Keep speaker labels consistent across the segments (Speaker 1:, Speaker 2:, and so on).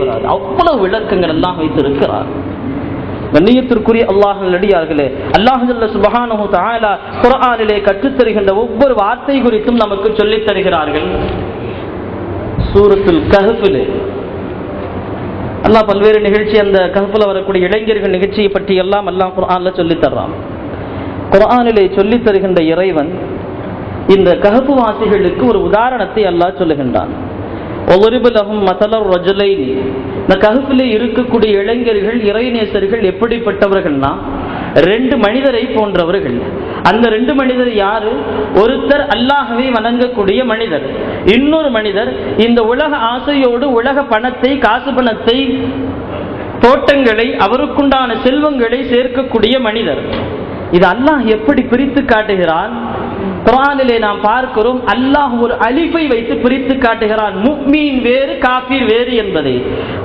Speaker 1: வராது. அவ்வளவு விளக்கங்கள் எல்லாம் வைத்திருக்கிறார். கண்ணியத்திற்குரிய அல்லாஹ்வின் அடியார்களே, அல்லாஹ் ஜல்ல சுப்ஹானஹு தஆலா குர்ஆனிலே கற்றுத் தருகின்ற ஒவ்வொரு வார்த்தை குறித்தும் நமக்கு சொல்லித் தருகிறார்கள். சூரத்துல் கஹ்ஃபிலே அல்லாஹ் பல்வேறு நிகழ்ச்சி, அந்த கஹ்ஃபில் வரக்கூடிய இளைஞர்கள் நிகழ்ச்சியை பற்றி எல்லாம் அல்லாஹ் குர்ஆன்ல சொல்லித் தர்றான். குர்ஆனிலே சொல்லித் தருகின்ற இறைவன் இந்த கஹ்ஃப் வாசிகளுக்கு ஒரு உதாரணத்தை அல்லாஹ் சொல்லுகின்றான். இந்த கஹ்ஃபிலே இருக்கக்கூடிய இளைஞர்கள் இறைநேசர்கள் எப்படிப்பட்டவர்கள்னா, 2 மனிதரை போன்றவர்கள். அந்த 2 மனிதர் யாரு? ஒருத்தர் அல்லாஹ்வை வணங்கக்கூடிய மனிதர், இன்னொரு மனிதர் இந்த உலக ஆசையோடு உலக பணத்தை, காசு பணத்தை, தோட்டங்களை, அவருக்குண்டான செல்வங்களை சேர்க்கக்கூடிய மனிதர். இது அல்லாஹ் எப்படி பிரித்து காட்டுகிறான்? குர்ஆனிலே நாம் பார்க்கிறோம், அல்லாஹ் ஒரு அலிஃபை வைத்து பிரித்து காட்டுகிறான். முஃமின் வேறு, காஃபிர் வேறு என்பதை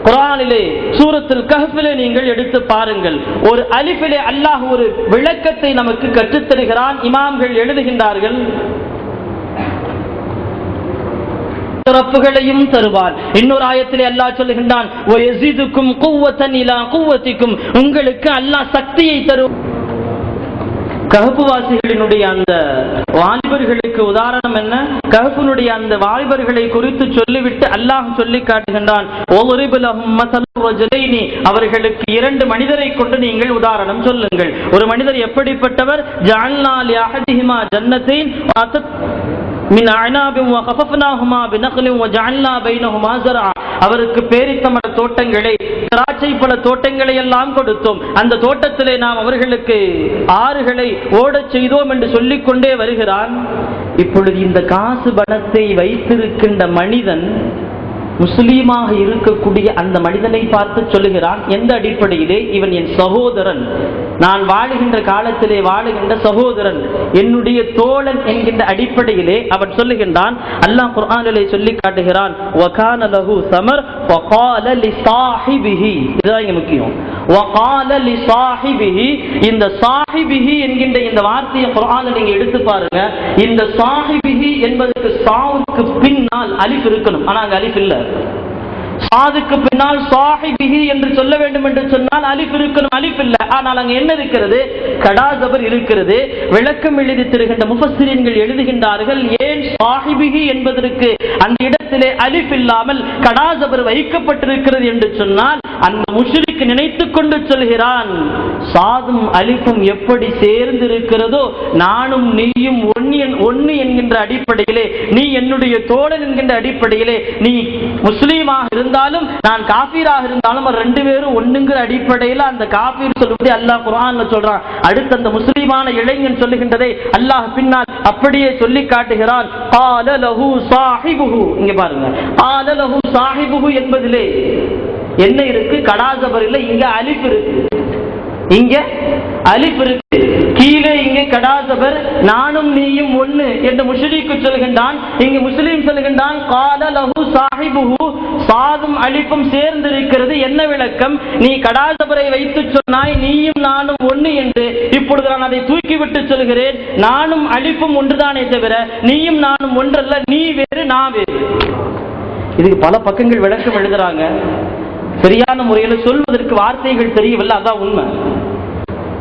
Speaker 1: குர்ஆனிலே சூரத்துல் கஹ்ஃபிலே நீங்கள் எடுத்து பாருங்கள். ஒரு அலிஃபிலே அல்லாஹ் ஒரு விளக்கத்தை நமக்கு கற்றுத் தருகிறான். இமாம்கள் எழுதுகின்றார்கள், சிறப்புகளையும் தருவான். இன்னொரு ஆயத்திலே அல்லாஹ் சொல்லுகின்றான், வயஸிதுக்கும் குவ்வத்தன் இலா குவ்வத்திக்கும், உங்களுக்கு அல்லாஹ் சக்தியை தரும். கஹ்ஃபுவாசிகளினுடைய அந்த வாலிபர்களுக்கு உதாரணம் என்ன? கஹ்ஃபுனுடைய அந்த வாலிபர்களை குறித்து சொல்லிவிட்டு அல்லாஹ் சொல்லி காட்டுகின்றான், அவர்களுக்கு 2 மனிதரை கொண்டு நீங்கள் உதாரணம் சொல்லுங்கள். ஒரு மனிதர் எப்படிப்பட்டவர்? ஜஅல்னா லிஅஹதிஹிமா ஜன்னத்தைன் மின் அனாபின் வகஃபஃப்னாஹுமா பினக்லின் வஜஅல்னா பைனஹுமா ஸர்ஆ, அவருக்கு பேரித்தமர தோட்டங்களை, திராட்சை பழ தோட்டங்களை எல்லாம் கொடுத்தோம். அந்த தோட்டத்திலே நாம் அவர்களுக்கு ஆறுகளை ஓடச் செய்தோம் என்று சொல்லிக் கொண்டே வருகிறான். இப்பொழுது இந்த காசு பணத்தை வைத்திருக்கின்ற மனிதன் முஸ்லீமாக இருக்கக்கூடிய அந்த மனிதனை பார்த்து சொல்லுகிறான், எந்த அடிப்படையிலே? இவன் என் சகோதரன், நான் வாழுகின்ற காலத்திலே வாழுகின்ற சகோதரன், என்னுடைய தோழன் என்கின்ற அடிப்படையிலே அவன் சொல்லுகின்றான். அல்லாஹ் குர்ஆனிலே சொல்லி காட்டுகிறான், வகான லஹு ஸமர் வகால லிஸாஹிபிஹி. இதுதான் இங்க முக்கியம். வகால லிஸாஹிபிஹி. இந்த சாஹிபிஹி என்கின்ற இந்த வார்த்தையை குர்ஆனில் நீங்க எடுத்து பாருங்க. இந்த சாஹிபிஹி என்பதற்கு சாவுக்கு பின்னால் அலிஃப் இருக்கணும், ஆனா அங்க அலிஃப் இல்ல. சாதுக்கு பின்னால் சாஹிபிஹி என்று சொல்ல வேண்டும் என்று சொன்னால் அலிஃப் இருக்கணும், அலிஃப் இல்ல. ஆனால் அங்க என்ன இருக்கிறது? கடா ஜபர் இருக்கிறது. விளக்கம் எழுதி தருகின்ற முஃபஸ்ஸிரீன்கள் எழுதுகின்றார்கள், ஏன் சாஹிபிஹி என்பதற்கு அந்த இடத்திலே அலிஃப் இல்லாமல் கடா ஜபர் வைக்கப்பட்டிருக்கிறது என்று சொன்னால், அந்த முஷ்ரிக் நினைத்துக் கொண்டு சொல்கிறான், சாதும் அலிஃபும் எப்படி சேர்ந்து இருக்கிறதோ நானும் நீயும் ஒன்னு என்கின்ற அடிப்படையிலே, நீ என்னுடைய தோழன் என்கின்ற அடிப்படையிலே, நீ முஸ்லீமாக இருந்தாலும் நான் காஃபிராக இருந்தாலும் 2 பேரும் ஒண்ணுங்கிற அடிப்படையில் அந்த காஃபிர் சொல்லுவதை அல்லாஹ் குர்ஆன்ல சொல்றான். அடுத்து அந்த முஸ்லிமான இளைஞன் சொல்லுகின்றதை அல்லாஹ் பின்னால் அப்படியே சொல்லி காட்டுகிறான். قال له صاحبه. இங்க பாருங்க, قال له صاحبه என்பதிலே என்ன இருக்கு? கடா ஜபர் இல்ல, இங்க அலிஃப் இருக்கு. இங்க அலிஃப் இருக்கு, கீழே இங்கே கடா ஜபர். நானும் நீயும் ஒன்னு என்று முஷ்ரிக் சொல்கின்றான். இங்கு முஸ்லிம் சொல்கின்றான், قال له صاحبه. சாதும் அலிஃபும் சேர்ந்து இருக்கிறது. என்ன விளக்கம்? நீ கடா ஜபரை வைத்து சொன்னாய் நீயும் நானும் ஒன்னு என்று. இப்பொழுது நான் அதை தூக்கிவிட்டு சொல்கிறேன், நானும் அலிஃபும் ஒன்றுதானே தவிர நீயும் நானும் ஒன்றல்ல, நீ வேறு நான் வேறு. இதுக்கு பல பக்கங்கள் விளக்கம் எழுதுறாங்க. சரியான முறையில் சொல்வதற்கு வார்த்தைகள் தெரியவில்லை, அதான் உண்மை.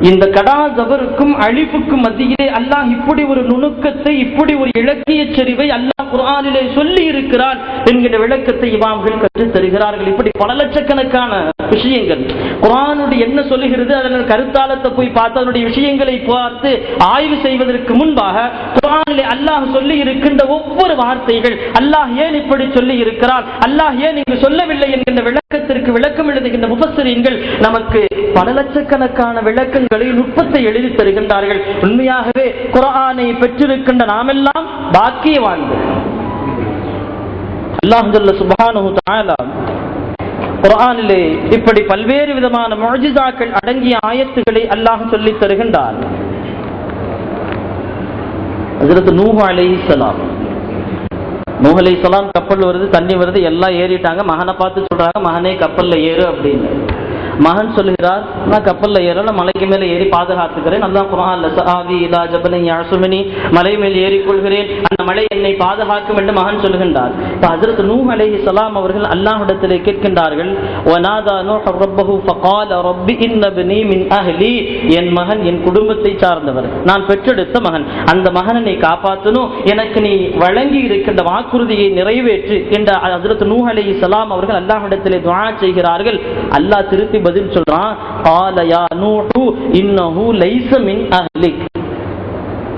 Speaker 1: இந்த கடா ஜபருக்கும் அலிஃபுக்கும் மத்தியிலே அல்லாஹ் இப்படி ஒரு நுணுக்கத்தை, இப்படி ஒரு இலக்கிய செறிவை அல்லாஹ் குர்ஆனிலே சொல்லி இருக்கிறான் என்கிற விளக்கத்தை இமாம்கள் கற்றுத் தருகிறார்கள். இப்படி பல லட்சக்கணக்கான விஷயங்கள் குர்ஆனுடைய என்ன சொல்லுகிறது, அதன் கருத்தாளத்தை போய் பார்த்து அதனுடைய விஷயங்களை பார்த்து ஆய்வு செய்வதற்கு முன்பாக குர்ஆனிலே அல்லாஹ் சொல்லி இருக்கின்ற ஒவ்வொரு வார்த்தைகள், அல்லாஹ் ஏன் இப்படி சொல்லி இருக்கிறான், அல்லாஹ் ஏன் இங்கு சொல்லவில்லை என்கின்ற விளக்கத்திற்கு விளக்கம் எழுதுகின்ற முஃபஸ்ஸிரீன்கள் நமக்கு பல லட்சக்கணக்கான விளக்கங்களை, நுட்பத்தை எழுதி தருகின்றார்கள். உண்மையாகவே குர்ஆனை பெற்றிருக்கின்ற நாமெல்லாம் பாக்கியவான்கள். அல்லாஹ் ஜல்ல சுப்ஹானஹு தஆலா குர்ஆனிலே இப்படி பல்வேறு விதமான முஅஜிஸாக்கள் அடங்கிய ஆயத்துக்களை அல்லாஹ் சொல்லித் தருகின்றார். ஹஜ்ரத் நூஹ் அலைஹிஸ்ஸலாம், நூஹ் அலைஹிஸ்ஸலாம் கப்பல் வருது, தண்ணி வருது, எல்லாம் ஏறிட்டாங்க. மகனை பார்த்து சொல்றாங்க, மகனே கப்பல்ல ஏறு அப்படின்னு. மகன் சொல்லுகிறார், நான் கப்பல்ல ஏறல, மலைக்கு மேல ஏறி பாதுகாத்துக்கிறேன். அல்லாஹ் குர்ஆன்ல சஆவி இலா ஜபலின் யஅசுமினி, மலை மேல் ஏறிக்கொள்கிறேன், அந்த மலை என்னை பாதுகாக்கும் என்று மகன் சொல்லுகின்றார். இப்ப ஹஜ்ரத் நூஹ் அலைஹிஸ்ஸலாம் அவர்கள் அல்லாஹ்விடத்திலே கேட்கின்றார்கள், வநாதா நூஹ் ரப்பஹு ஃபகால ரப்பி இன்ன இப்னி மின் அஹ்லி, என் மகன் என் குடும்பத்தை சார்ந்தவர், நான் பெற்றெடுத்த மகன், அந்த மகனை நீ காப்பாற்றணும், எனக்கு நீ வழங்கி இருக்கின்ற வாக்குறுதியை நிறைவேற்று என்ற ஹஜ்ரத் நூஹ் அலைஹிஸ்ஸலாம் அவர்கள் அல்லாஹ்விடத்திலே துஆ செய்கிறார்கள். அல்லாஹ் திருப்பி பதில் சொல்றான், قال يا نوح انه ليس من اهلك,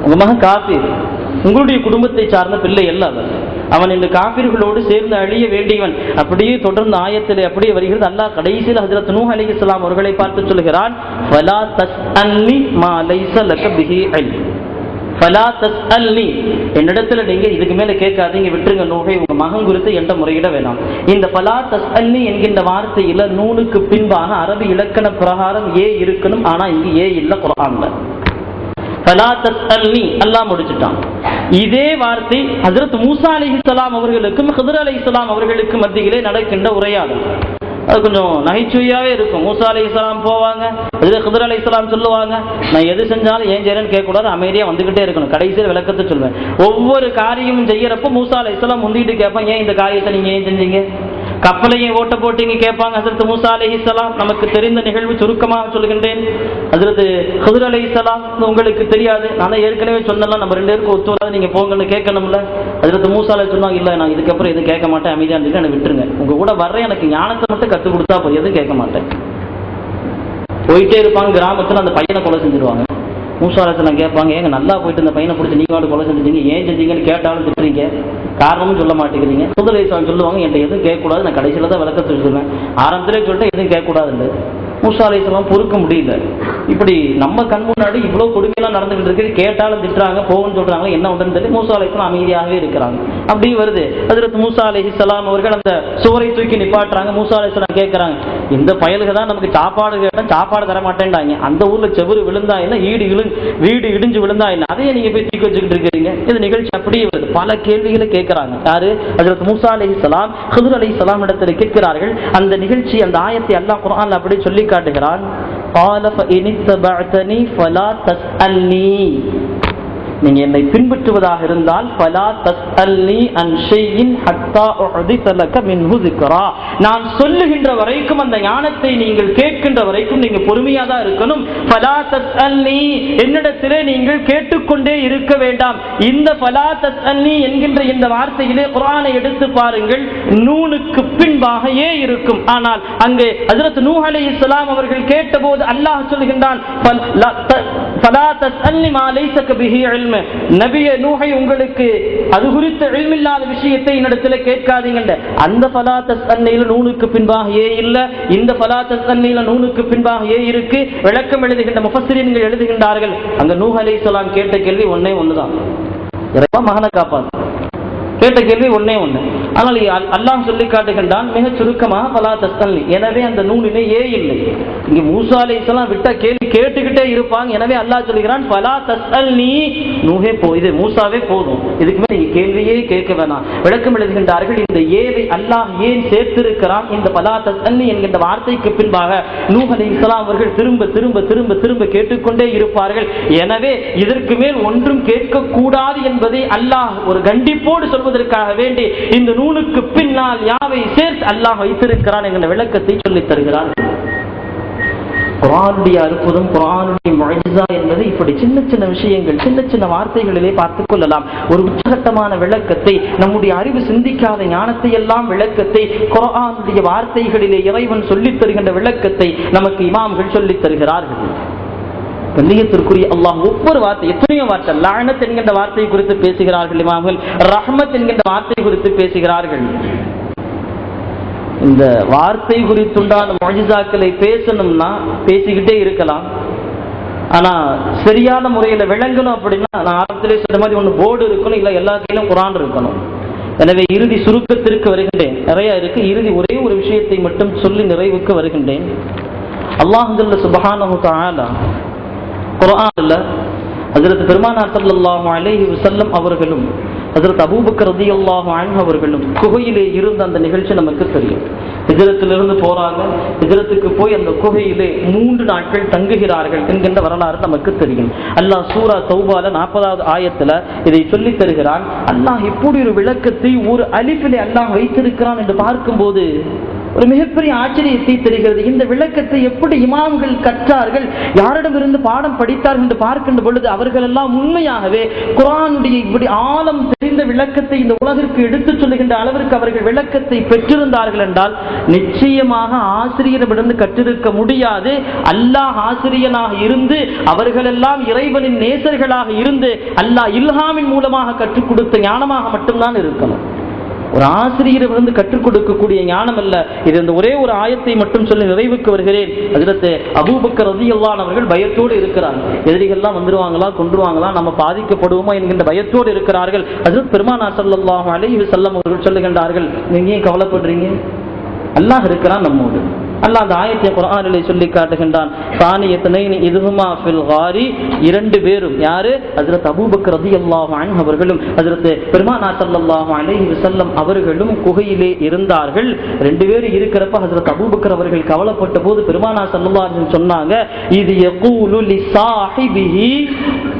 Speaker 1: உங்க மகன் காஃபிர், உங்களுடைய குடும்பத்தை சார்ந்த பிள்ளை அல்ல அவர், அவன் இந்த காஃபிர்களோடு சேர்ந்து அழிய வேண்டியவன். அப்படியே தொடர்ந்து ஆயத்திலே அப்படியே வருகிறது. அல்லாஹ் கடைசியில் ஹஜ்ரத் நூஹ் அலைஹிஸ்ஸலாம் அவர்களை பார்த்து சொல்கிறான், ஃபலா தஸ்அல்னி மா லைஸ லக பிஹி இல்ம், ஃபலா தஸ்அல்னி, என்னிடத்துல நீங்க இதுக்கு மேல கேட்காதீங்க, விட்டுருங்க நூஹே, உங்க மகன் குறித்து என்ற முறையிட வேணாம். இந்த ஃபலா தஸ்அல்னி என்கின்ற வார்த்தையில நூனுக்கு பின்பாக அரபி இலக்கண பிரகாரம் ஏ இருக்கணும், ஆனா இங்கு ஏ இல்ல குர்ஆன்ல. ஃபலா தஸ்அல்னி அல்லாஹ் முடிச்சிட்டான். இதே வார்த்தை ஹஜ்ரத் மூசா அலைஹிஸ்ஸலாம் அவர்களுக்கும் ஹித்ர் அலைஹிஸ்ஸலாம் அவர்களுக்கு மத்தியிலே நடக்கின்ற உரையாடல். அது கொஞ்சம் நகைச்சுவையாவே இருக்கும். மூசா அலைஹிஸ்ஸலாம் போவாங்க, அதுல ஹித்ர் அலைஹிஸ்ஸலாம் சொல்லுவாங்க, நான் எது செஞ்சாலும் ஏன் செய்யறேன்னு கேட்கக்கூடாது, அமைதியா வந்துகிட்டே இருக்கணும், கடைசியில் விளக்கத்தை சொல்வேன். ஒவ்வொரு காரியமும் செய்யறப்ப மூசா அலைஹிஸ்ஸலாம் முந்திட்டு கேட்பாங்க, ஏன் இந்த காரியத்தை நீங்க ஏன் செஞ்சீங்க, கப்பலையும் ஓட்ட போட்டீங்க கேட்பாங்க ஹஜ்ரத் மூசா அலைஹிஸ்ஸலாம். நமக்கு தெரிந்த நிகழ்வு சுருக்கமாக சொல்கின்றேன். ஹஜ்ரத் ஹித்ர் அலைஹிஸ்ஸலாம் உங்களுக்கு தெரியாது, நான் ஏற்கனவே சொன்னலாம், நம்ம ரெண்டு பேருக்கு ஒத்து வராது, நீங்க போங்கன்னு கேட்கணும்ல. ஹஜ்ரத் மூசா அலைஹிஸ்ஸலாம் சொன்னாங்க, இல்ல நான் இதுக்கப்புறம் எதுவும் கேட்க மாட்டேன், அமைதியா இருந்துட்டு என்னை விட்டுருங்க, உங்க கூட வர்றேன், எனக்கு ஞானத்தை மட்டும் கற்றுக் கொடுத்தா போய் எதுவும் கேட்க மாட்டேன். போயிட்டே இருப்பாங்க, கிராமத்துல அந்த பையனை கொலை செஞ்சிருவாங்க. மூசா அலைஹிஸ்ஸலாம் கேட்பாங்க, ஏங்க நல்லா போயிட்டு இந்த பையனை பிடிச்சி நீங்க கொலை செஞ்சீங்க, ஏன் செஞ்சீங்கன்னு கேட்டாலும் திட்டுறீங்க, காரணமும் சொல்ல மாட்டேங்கிறீங்க. ஹித்ர் அலைஹிஸ்ஸலாம் சொல்லுவாங்க, என்கிட்ட எதுவும் கேட்கக்கூடாது, நான் கடைசியில தான் விளக்கத்தை சொல்லுவேன், ஆரம்பத்திலே சொல்லிட்டு எதுவும் கேட்கக்கூடாது. மூசா அலைஹிஸ்ஸலாம் பொறுக்க முடியல, இப்படி நம்ம கண் முன்னாடி இவ்வளவு கொடுமையெல்லாம் நடந்துகிட்டு இருக்கு, கேட்டாலும் திட்டுறாங்க, போகணும்னு சொல்றாங்க, என்ன உடனே சொல்லி மூசா அலைஹிஸ்ஸலாம் அமைதியாகவே இருக்கிறாங்க. அப்படி வருது ஹஜ்ரத் மூசா அலைஹிஸ்ஸலாம் அவர்கள் அந்த சுவரை தூக்கி நிப்பாட்டுறாங்க. மூசா அலைஹிஸ்ஸலாம் கேட்கறாங்க, இந்த பயலுக தான் நமக்கு சாப்பாடு கேட்டா சாப்பாடு தர மாட்டேன்டாங்க, அந்த ஊர்ல செவுரு விழுந்தா என்ன, வீடு இடிஞ்சு விழுந்தா என்ன, அதையே நீங்க போய் தூக்கி வச்சுக்கிட்டு இருக்கீங்க. இது நிகழ்ச்சி அப்படியே வருது. பல கேள்விகளை கேட்கிறாங்க. யாரு? ஹஜ்ரத் மூசா அலைஹிஸ்ஸலாம் ஹித்ர் அலைஹிஸ்ஸலாம் இடத்தில் கேட்கிறார்கள். அந்த நிகழ்ச்சி, அந்த ஆயத்தை அல்லாஹ் குர்ஆன்ல அப்படி சொல்லி காட்டுகிறான், قال فإن اتبعتني فلا تسألني, நீங்க என்னை பின்பற்றுவதாக இருந்தால் فلا تسألني عن شيء حتى أحدث لك منه ذكرا, நான் சொல்லுகின்ற வரைக்கும், அந்த ஞானத்தை நீங்கள் கேட்கின்ற வரைக்கும் நீங்க பொறுமையா தான் இருக்கணும். فلا تسألني, என்னிடத்திலே நீங்கள் கேட்டுக்கொண்டே இருக்க வேண்டாம். இந்த فلا تسألني என்கின்ற இந்த வார்த்தையிலே குர்ஆனை எடுத்து பாருங்கள், நூனுக்கு பின்பாக ஏ இருக்கும். ஆனால் அங்கே ஹஜ்ரத் நூஹ் அலைஹிஸ்ஸலாம் அவர்கள் கேட்டபோது அல்லாஹ் சொல்கின்றான், فلا تسألني ما ليس به علم, நபியே நூஹை, உங்களுக்கு அது குறித்த இல்ம் இல்லாத விஷயத்தை என்னிடத்தில் கேட்காதீங்க. அந்த ஃபலா தஸ்அல்னில நூனுக்கு பின்பாக ஏ இல்ல, இந்த ஃபலா தஸ்அல்னில நூனுக்கு பின்பாக ஏ இருக்கு. விளக்கம் எழுதுகின்ற முஃபஸ்ஸிரீன்கள் எழுதுகின்றார்கள், அங்க நூஹ் அலைஹிஸ்ஸலாம் கேட்ட கேள்வி ஒன்னே ஒண்ணுதான், இறைவா மகனை காப்பாத்து, கேட்ட கேள்வி ஒன்னே ஒண்ணு. ஆனால் அல்லாஹ் சொல்லி காட்டுகின்றான் மிக சுருக்கமாக ஃபலா தஸ்அல்னி, எனவே அந்த நூனிலே ஏ இல்லை. இங்க மூசா அலைஹிஸ்ஸலாம் விட்ட கேள்வி கேட்டுக்கிட்டே இருப்பாங்க, எனவே அல்லாஹ் சொல்கிறான் ஃபலா தஸ்அல்னி, நூஹே இது மூசாவே போதும், இதுக்கு மேல நீங்க கேள்வியே கேட்க வேணாம். விளக்கம் எழுதுகின்றார்கள், இந்த ஏவை அல்லாஹ் ஏன் சேர்த்திருக்கிறான் இந்த ஃபலா தஸ்அல்னி என்கின்ற வார்த்தைக்கு பின்பாக நூஹ் அலைஹிஸ்ஸலாம் அவர்கள் திரும்ப திரும்ப திரும்ப திரும்ப கேட்டுக்கொண்டே இருப்பார்கள். எனவே இதற்கு மேல் ஒன்றும் கேட்கக்கூடாது என்பதை அல்லாஹ் ஒரு கண்டிப்போடு சொல்வதற்காக வேண்டி இந்த நூனுக்கு பின்னால் யாவை சேர்த்து அல்லாஹ் வைத்திருக்கிறான் என்கிற விளக்கத்தை சொல்லித் தருகிறார். குர்ஆனுடைய அற்புதம், குர்ஆனுடைய முஅஜிஸா என்பது இப்படி சின்ன சின்ன விஷயங்கள், சின்ன சின்ன வார்த்தைகளிலே பார்த்துக் கொள்ளலாம். ஒரு உச்சகட்டமான விளக்கத்தை, நம்முடைய அறிவு சிந்திக்காத ஞானத்தை எல்லாம் விளக்கத்தை குர்ஆனுடைய வார்த்தைகளிலே இறைவன் சொல்லித் தருகின்ற விளக்கத்தை நமக்கு இமாம்கள் சொல்லித் தருகிறார்கள். கண்ணியத்திற்குரிய அல்லாஹ் ஒவ்வொரு வார்த்தை, எத்தனையோ வார்த்தை, லஅனத் என்கின்ற வார்த்தை குறித்து பேசுகிறார்கள் இமாம்கள், ரஹ்மத் என்கின்ற வார்த்தை குறித்து பேசுகிறார்கள். இந்த வார்த்தை குறித்துண்டான முஅஜிஸாக்களை பேசணும்னா பேசிக்கிட்டே இருக்கலாம். ஆனா சரியான முறையில விளங்கணும் அப்படின்னா, நான் ஆரம்பத்திலே சொன்ன மாதிரி ஒன்று போர்டு இருக்கணும், இல்ல எல்லா கையிலும் குர்ஆன் இருக்கணும். எனவே இறுதி சுருக்கத்திற்கு வருகின்றேன், நிறைய இருக்கு. இறுதி ஒரே ஒரு விஷயத்தை மட்டும் சொல்லி நிறைவுக்கு வருகின்றேன். அல்லாஹ் ஜல்ல சுப்ஹானஹு தஆலா குர்ஆன்ல ஹஜ்ரத் பெருமானார் ஸல்லல்லாஹு அலைஹி வஸல்லம் அவர்களும் ஹஜ்ரத் அபூபக்கர் ரலியல்லாஹு அன்ஹு அவர்களும் குகையிலே இருந்த அந்த நிகழ்ச்சி நமக்கு தெரியும். ஹிஜ்ரத்திலிருந்து போறாங்க. ஹிஜ்ரத்துக்கு போய் அந்த குகையிலே 3 நாட்கள் தங்குகிறார்கள் என்கின்ற வரலாறு நமக்கு தெரியும். அல்லாஹ் சூரா தௌபால 40வது ஆயத்துல இதை சொல்லி தருகிறான். அல்லாஹ் இப்படி ஒரு விளக்கத்தை ஒரு அலிஃபிலே அல்லாஹ் வைத்திருக்கிறான் என்று பார்க்கும்போது ஒரு மிகப்பெரிய ஆச்சரியத்தை தெரிகிறது. இந்த விளக்கத்தை எப்படி இமாம்கள் கற்றார்கள், யாரிடமிருந்து பாடம் படித்தார்கள் என்று பார்க்கின்ற பொழுது அவர்கள் எல்லாம் உண்மையாகவே குர்ஆனுடைய இப்படி ஆழம் தெரிந்த விளக்கத்தை இந்த உலகிற்கு எடுத்துச் சொல்லுகின்ற அளவிற்கு அவர்கள் விளக்கத்தை பெற்றிருந்தார்கள் என்றால் நிச்சயமாக ஆசிரியரிடமிருந்து கற்றிருக்க முடியாது. அல்லாஹ் ஆசிரியனாக இருந்து அவர்களெல்லாம் இறைவனின் நேசர்களாக இருந்து அல்லாஹ் இல்ஹாமின் மூலமாக கற்றுக் கொடுத்த ஞானமாக மட்டும்தான் இருக்கணும். ஒரு ஆசிரியரிடமிருந்து கற்றுக் கொடுக்கக்கூடிய ஞானம் அல்ல இது. இந்த ஒரே ஒரு ஆயத்தை மட்டும் சொல்லி நிறைவுக்கு வருகிறேன். ஹஜ்ரத் அபூபக்கர் ரலியல்லாஹு அன்ஹு அவர்கள் பயத்தோடு இருக்கிறாங்க. எதிரிகள்லாம் வந்துருவாங்களா, கொன்றுவாங்களா, நம்ம பாதிக்கப்படுவோமா என்கின்ற பயத்தோடு இருக்கிறார்கள். ஹஜ்ரத் பெருமானார் ஸல்லல்லாஹு அலைஹி வஸல்லம் அவர்கள் சொல்லுகின்றார்கள், நீங்க ஏன் கவலைப்படுறீங்க, அல்லாஹ் இருக்கிறான் நம்மோடு. அல்லாஹ் அந்த ஆயத்தை குர்ஆனிலே சொல்லி காட்டுகின்றான். சானியத்னைனி இதுஹுமா ஃபில் காரி, 2 பேரும் யாரு, ஹஜ்ரத் அபூபக்கர் ரலியல்லாஹு அன்ஹு அவர்களும் ஹஜ்ரத் பெருமானார் ஸல்லல்லாஹு அலைஹி வஸல்லம் அவர்களும் குகையிலே இருந்தார்கள். 2 பேர் இருக்கிறப்ப ஹஜ்ரத் அபூபக்கர் அவர்கள் கவலைப்பட்ட போது பெருமானார் ஸல்லல்லாஹு அலைஹி வஸல்லம் சொன்னாங்க, இது யகூலு லிசாஹிபிஹி.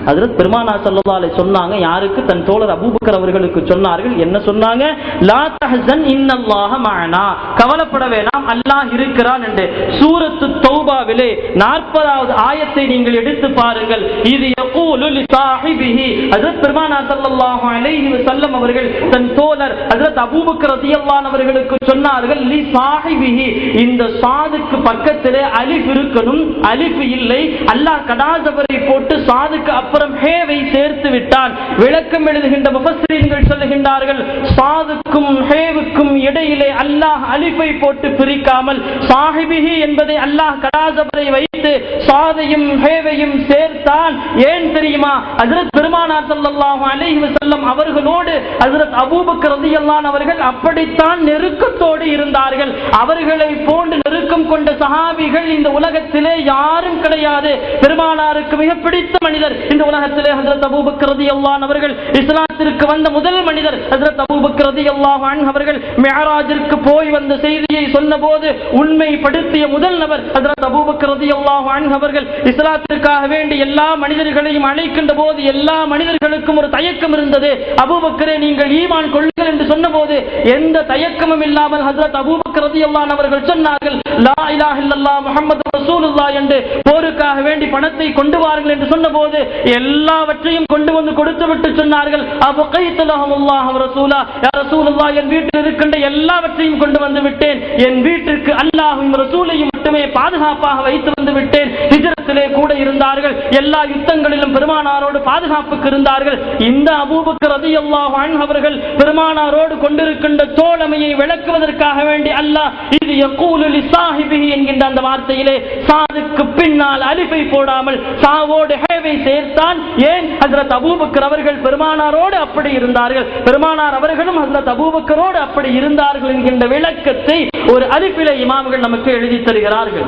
Speaker 1: ஹஜ்ரத் பெருமானார் ஸல்லல்லாஹு அலைஹி சொன்னாங்க, யாருக்கு, தன் தோழர் அபூபக்கர் அவர்களுக்கு சொன்னார்கள். என்ன சொன்னாங்க, லா தஹ்சன் இன்னல்லாஹ மஅனா, கவலைப்பட வேண்டாம், அல்லாஹ் இருக்கிறான் என்று. சூரத்து தௌபாவிலே 40வது ஆயத்தை நீங்கள் எடுத்து பாருங்கள். இது யகூலு லிசாஹிபிஹி, ஹஜ்ரத் பெருமானார் ஸல்லல்லாஹு அலைஹி வஸல்லம் அவர்கள் தன் தோழர் ஹஜ்ரத் அபூபக்கர் ரலியல்லாஹு அன்ஹு அவர்களுக்கு சொன்னார்கள், லிசாஹிபிஹி, இந்த சாதுக்கு பக்கத்திலே அலிஃப் இருக்கணும், அலிஃப் இல்லை. அல்லாஹ் கடாசபரை போட்டு சாதுக்கு அப்புறம் ஹேவை சேர்த்து விட்டான். விளக்கம் எழுதுகின்ற முஃபஸ்ஸிரீன்கள் சொல்லுகின்றார்கள், சாதுக்கும் ஹேவுக்கும் இடையிலே அல்லாஹ் அலிஃபை போட்டு பிரிக்காமல் சாஹிபிஹி என்பதை அல்லாஹ் கடாசபரை வைத்து சாதையும் ஹேவையும் சேர்த்தான். ஏன் தெரியுமா, ஹஜ்ரத் பெருமானார் ஸல்லல்லாஹு அலைஹி வஸல்லம் அவர்களோடு ஹஜ்ரத் அபூபக்கர் ரலியல்லாஹு அன்ஹு அவர்கள் அப்படித்தான் நெருக்கத்தோடு இருந்தார்கள். அவர்களை போன்று நெருக்கம் கொண்ட சஹாபிகள் இந்த உலகத்திலே யாரும் கிடையாது. பெருமானாருக்கு மிக பிடித்த மனிதர் இந்த உலகத்திலே ஹஜ்ரத் அபூபக்கர் ரலியல்லாஹு அன்ஹு அவர்கள். இஸ்லாத்திற்கு வந்த முதல் மனிதர் ஹஜ்ரத் அபூபக்கர் ரலியல்லாஹு அன்ஹு அவர்கள். மிஅராஜிற்கு போய் வந்த செய்தியை சொன்னபோது உண்மைப்படுத்திய முதல் நபர் ஹஜ்ரத் அபூபக்கர் ரலியல்லாஹு அன்ஹு அவர்கள். இஸ்லாத்திற்காக வேண்டி எல்லா மனிதர்களையும் அழைக்கின்ற போது எல்லா மனிதர்களுக்கும் ஒரு தயக்கம் இருந்தது. அபூபக்கரே, நீங்கள் ஈமான் கொள்ளுங்கள் என்று சொன்னபோது எந்த தயக்கமும் இல்லாமல் ஹஜ்ரத் அபூபக்கர் ரலியல்லாஹு அன்ஹு அவர்கள் சொன்னார்கள், லா இலாஹ இல்லல்லாஹ் முஹம்மது ரசூலுல்லாஹ் என்று. போருக்காக வேண்டி பணத்தை கொண்டு வாருங்கள் என்று சொன்னபோது எல்லாவற்றையும் கொண்டு வந்து கொடுத்துவிட்டு சொன்னார்கள், அபகைது லஹுல்லாஹு வ ரசூலா, யா ரசூலுல்லாஹ், என் வீட்டில் இருக்கின்ற எல்லாவற்றையும் கொண்டு வந்து விட்டேன், என் வீட்டிற்கு அல்லாஹ்வையும் ரசூலையும் மட்டுமே பாதுகாப்பாக வைத்து வந்து விட்டேன். ஹிஜ்ரத்திலே கூட இருந்தார்கள், எல்லா யுத்தங்களிலும் பெருமானாரோடு பாதுகாப்புக்கு இருந்தார்கள். இந்த அபூபக்கர் ரலியல்லாஹு அன்ஹு அவர்கள் பெருமானாரோடு கொண்டிருக்கின்ற தோழமையை விளக்குவதற்காக வேண்டி அல்லாஹ் இது யகூலு லிசாஹிபிஹி என்கின்ற அந்த வார்த்தையிலே சாதுக்கு பின்னால் அலிஃபை போடாமல் சாவோடு ஹேவை சேர்த்தான். ஏன், ஹஜ்ரத் அபூபக்கர் அவர்கள் பெருமானாரோடு அப்படி இருந்தார்கள், பெருமானார் அவர்களும் ஹஜ்ரத் அபூபக்கரோடு அப்படி இருந்தார்கள் என்கின்ற விளக்கத்தை ஒரு அலிஃபிலே இமாம்கள் நமக்கு எழுதி தருகிறார்கள்.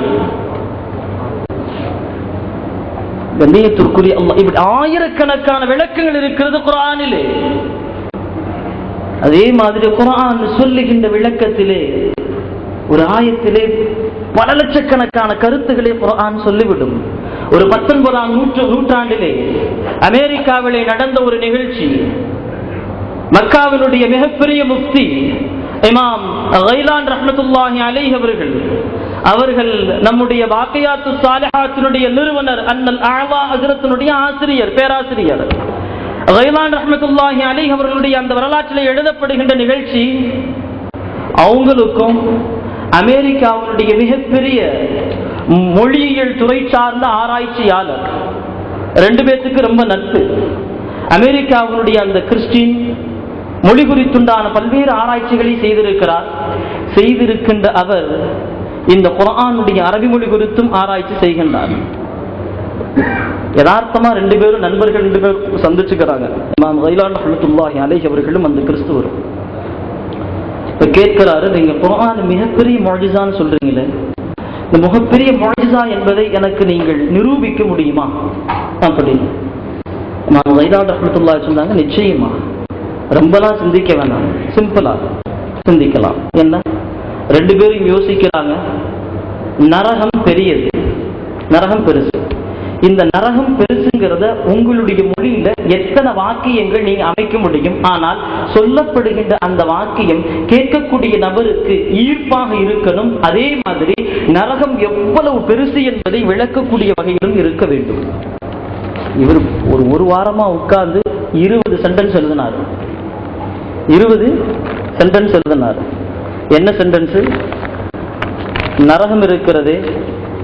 Speaker 1: கண்ணியத்திற்குரிய அல்லாஹ், இப்படி ஆயிரக்கணக்கான விளக்கங்கள் இருக்கிறது குர்ஆனிலே. அதே மாதிரி குர்ஆன் சொல்லுகின்ற விளக்கத்திலே ஒரு ஆயத்திலே பல லட்சக்கணக்கான கருத்துக்களை குர்ஆன் சொல்லிவிடும். ஒரு 19ஆம் நூற்றாண்டிலே அமெரிக்காவிலே நடந்த ஒரு நிகழ்ச்சி. மக்காவினுடைய மிகப்பெரிய முஃப்தி இமாம் கைலான் ரஹ்மத்துல்லாஹி அலைஹி அவர்கள் நம்முடைய பாக்கியாத்து சாலிஹாத்தினுடைய நிறுவனர் அன்னல் அஅலா ஹஜ்ரத்தினுடைய ஆசிரியர், பேராசிரியர் கைலான் ரஹ்மத்துல்லாஹி அலைஹி அவர்களுடைய அந்த வரலாற்றில் எழுதப்படுகின்ற நிகழ்ச்சி. அவங்களுக்கும் அமெரிக்காவினுடைய மிகப்பெரிய மொழியியல் துறை சார்ந்த ஆராய்ச்சியாளர் 2 பேத்துக்கு ரொம்ப நட்பு. அமெரிக்காவினுடைய அந்த கிறிஸ்டின் மொழி குறித்துண்டான பல்வேறு ஆராய்ச்சிகளை செய்திருக்கின்ற அவர் இந்த குர்ஆனுடைய அரபி மொழி குறித்தும் ஆராய்ச்சி செய்கின்றார். யதார்த்தமா 2 பேரும் நண்பர்கள், 2 பேரும் சந்திச்சுக்கிறாங்க. இமாம் கைலான் ரஹ்மத்துல்லாஹி அலைஹி அவர்களும் அந்த கிறிஸ்துவரும். கேட்கிறாரு, நீங்க குர்ஆன் மிகப்பெரிய முஅஜிஸான்னு சொல்றீங்களே, இந்த மிகப்பெரிய முஅஜிஸா என்பதை எனக்கு நீங்கள் நிரூபிக்க முடியுமா அப்படின்னு இமாம் கைலான் ரஹ்மத்துல்லாஹி சொன்னாங்க, நிச்சயமா, ரொம்பலாம் சிந்திக்க வேண்டாம், சிம்பிளா சிந்திக்கலாம். என்ன, ரெண்டு பேரும் யோசிக்கிறாங்க, நரகம் பெரியது, நரகம் பெருசு. இந்த நரகம் பெருசுங்கிறத உங்களுடைய மொழியில எத்தனை வாக்கியங்கள் நீங்க அமைக்க முடியும்? ஆனால் சொல்லப்படுகின்ற அந்த வாக்கியம் கேட்கக்கூடிய நபருக்கு ஈர்ப்பாக இருக்கணும். அதே மாதிரி நரகம் எவ்வளவு பெருசு என்பதை விளக்கக்கூடிய வகையிலும் இருக்க வேண்டும். இவர் ஒரு வாரமா உட்கார்ந்து 20 சென்டென்ஸ் எழுதினார். 20 சென்டென்ஸ் எழுதினார். என்ன சென்டென்ஸ்? நரகம் இருக்கிறது,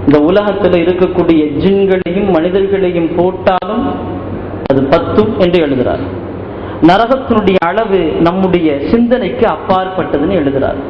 Speaker 1: இந்த உலகத்தில் இருக்கக்கூடிய ஜின்களையும் மனிதர்களையும் போட்டாலும் அது 10 என்று எழுதுகிறார். நரகத்தினுடைய அளவு நம்முடைய சிந்தனைக்கு அப்பாற்பட்டதுன்னு எழுதுகிறார்.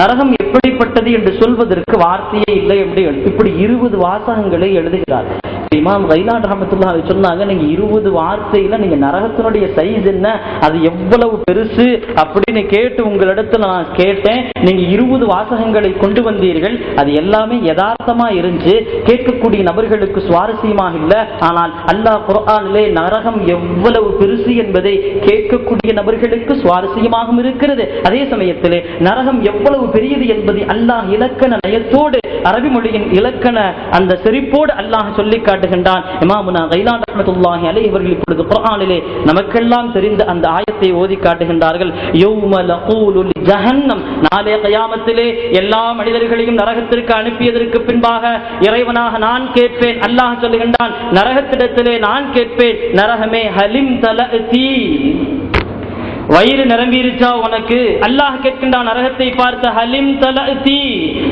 Speaker 1: நரகம் எப்படிப்பட்டது என்று சொல்வதற்கு வார்த்தையே இல்லை என்று இப்படி 20 வாசகங்களை எழுதுகிறார். இமாம் கைலான் ரஹ்மத்துல்லாஹி அலைஹி சொன்னாங்க, நீங்க 20 வார்த்தையில நீங்க நரகத்தினுடைய சைஸ் என்ன, அது எவ்வளவு பெருசு அப்படின்னு கேட்டு உங்களிடத்துல நான் கேட்டேன். நீங்க 20 வாசகங்களை கொண்டு வந்தீர்கள். அது எல்லாமே யதார்த்தமா இருந்துச்சு, கேட்கக்கூடிய நபர்களுக்கு சுவாரஸ்யமாக இல்லை. ஆனால் அல்லாஹ் குர்ஆனிலே நரகம் எவ்வளவு பெருசு என்பதை கேட்கக்கூடிய நபர்களுக்கு சுவாரஸ்யமாகவும் இருக்கிறது. அதே சமயத்திலே நரகம் எவ்வளவு பெரியது என்பதை அல்லாஹ் இலக்கண நயத்தோடு, அரபி மொழியின் இலக்கண அந்த செறிப்போடு அல்லாஹ் சொல்லி காட்டுகின்றான். இமாமுனா கைலான் ரஹ்மத்துல்லாஹி அலைஹி அவர்கள் இப்பொழுது குர்ஆனிலே நமக்கெல்லாம் தெரிந்த அந்த ஆயத்தை ஓதி காட்டுகின்றார்கள். யௌம லகூலு லிஜஹன்னம், நாளை கியாமத்திலே எல்லா மனிதர்களையும் நரகத்திற்கு அனுப்பியதற்கு பின்பாக இறைவனாக நான் கேட்பேன். அல்லாஹ் சொல்லுகின்றான், நரகத்திடத்திலே நான் கேட்பேன், நரகமே ஹலிம் தலஅதி, வயிறு நிரம்பிருச்சா உனக்கு? அல்லாஹ் கேட்கின்றான் நரகத்தை பார்த்து, ஹலிம் தலஅதி,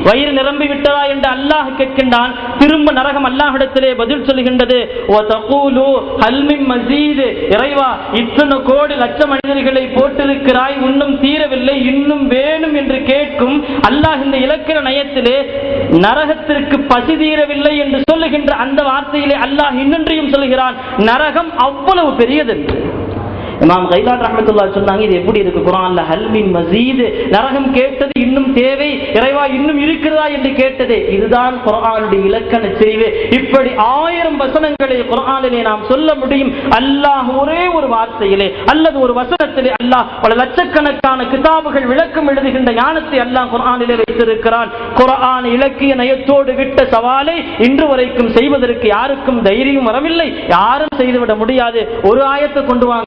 Speaker 1: வயிறு நிரம்பி விட்டதா என்று அல்லாஹ் கேட்கின்றான். திரும்ப நரகம் அல்லாஹ்விடத்திலே பதில் சொல்கின்றது, வ தகூலு ஹல் மின் மஸீத், இறைவா இத்தனை கோடி லட்சம் மனிதர்களை போட்டிருக்கிறாய், இன்னும் தீரவில்லை, இன்னும் வேணும் என்று கேட்கும். அல்லாஹ் இந்த இலக்கண நயத்திலே நரகத்திற்கு பசி தீரவில்லை என்று சொல்லுகின்ற அந்த வார்த்தையிலே அல்லாஹ் இன்னொன்றையும் சொல்கிறான், நரகம் அவ்வளவு பெரியது என்று. இமாம் கைலான் ரஹ்மத்துல்லாஹி சொன்னாங்க, இது எப்படி இருக்கு குர்ஆன்ல? ஹல் மின் மஸீத், நரகம் கேட்டது இன்னும் தேவை, இறைவா இன்னும் இருக்கிறதா என்று கேட்டது. இதுதான் குர்ஆனுடைய இலக்கண செறிவு. இப்படி 1000 வசனங்களை குர்ஆனிலே நாம் சொல்ல முடியும். அல்லாஹ் ஒரே ஒரு வார்த்தையிலே அல்லது ஒரு வசனத்திலே அல்லாஹ் பல லட்சக்கணக்கான கிதாபுகள் விளக்கம் எழுதுகின்ற ஞானத்தை அல்லாஹ் குர்ஆனிலே வைத்திருக்கிறான். குர்ஆன் இலக்கிய நயத்தோடு விட்ட சவாலை இன்று வரைக்கும் செய்வதற்கு யாருக்கும் தைரியம் வரவில்லை. யாரும் செய்துவிட முடியாது. ஒரு ஆயத்தை கொண்டு வாங்க,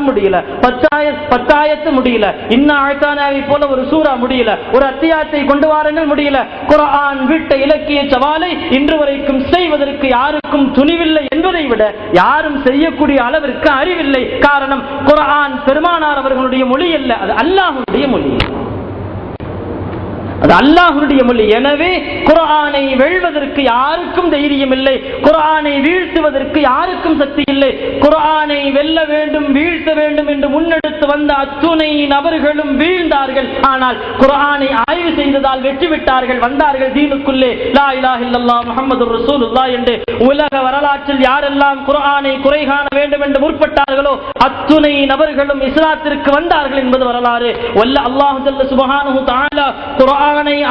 Speaker 1: முடியல. 10 ஆயத்து முடியல. இன்ன ஆயத்தானாவை போல ஒரு சூரா முடியல. ஒரு அத்தியாயத்தை கொண்டு வாருங்கள், முடியல. குர்ஆன் விட்ட இலக்கிய சவாலை இன்று வரைக்கும் செய்வதற்கு யாருக்கும் துணிவில்லை என்பதை விட யாரும் செய்யக்கூடிய அளவிற்கு அறிவில்லை. காரணம், குர்ஆன் பெருமானார் அவர்களுடைய மொழி அல்ல, அது அல்லாஹ்வுடைய மொழி, அது அல்லாஹ்வுடைய மொழி. எனவே குர்ஆனை வெல்வதற்கு யாருக்கும் தைரியம் இல்லை, குர்ஆனை வீழ்த்துவதற்கு யாருக்கும் சக்தி இல்லை. குர்ஆனை வெல்ல வேண்டும், வீழ்த்த வேண்டும் என்று முன்னெடுத்து வந்த அத்துணை நபர்களும் வீழ்ந்தார்கள். ஆனால் குர்ஆனை ஆய்வு செய்ததால் வெற்றி விட்டார்கள், வந்தார்கள் தீனுக்குள்ளே. லா இலாஹ இல்லல்லாஹ் முஹம்மதுர் ரசூலுல்லாஹ் என்று உலக வரலாற்றில் யாரெல்லாம் குர்ஆனை குறை காண வேண்டும் என்று முற்பட்டார்களோ அத்துணை நபர்களும் இஸ்லாத்திற்கு வந்தார்கள் என்பது வரலாறு. வல்ல அல்லாஹ் ஜல்ல சுப்ஹானஹு தஆலா குர்ஆனை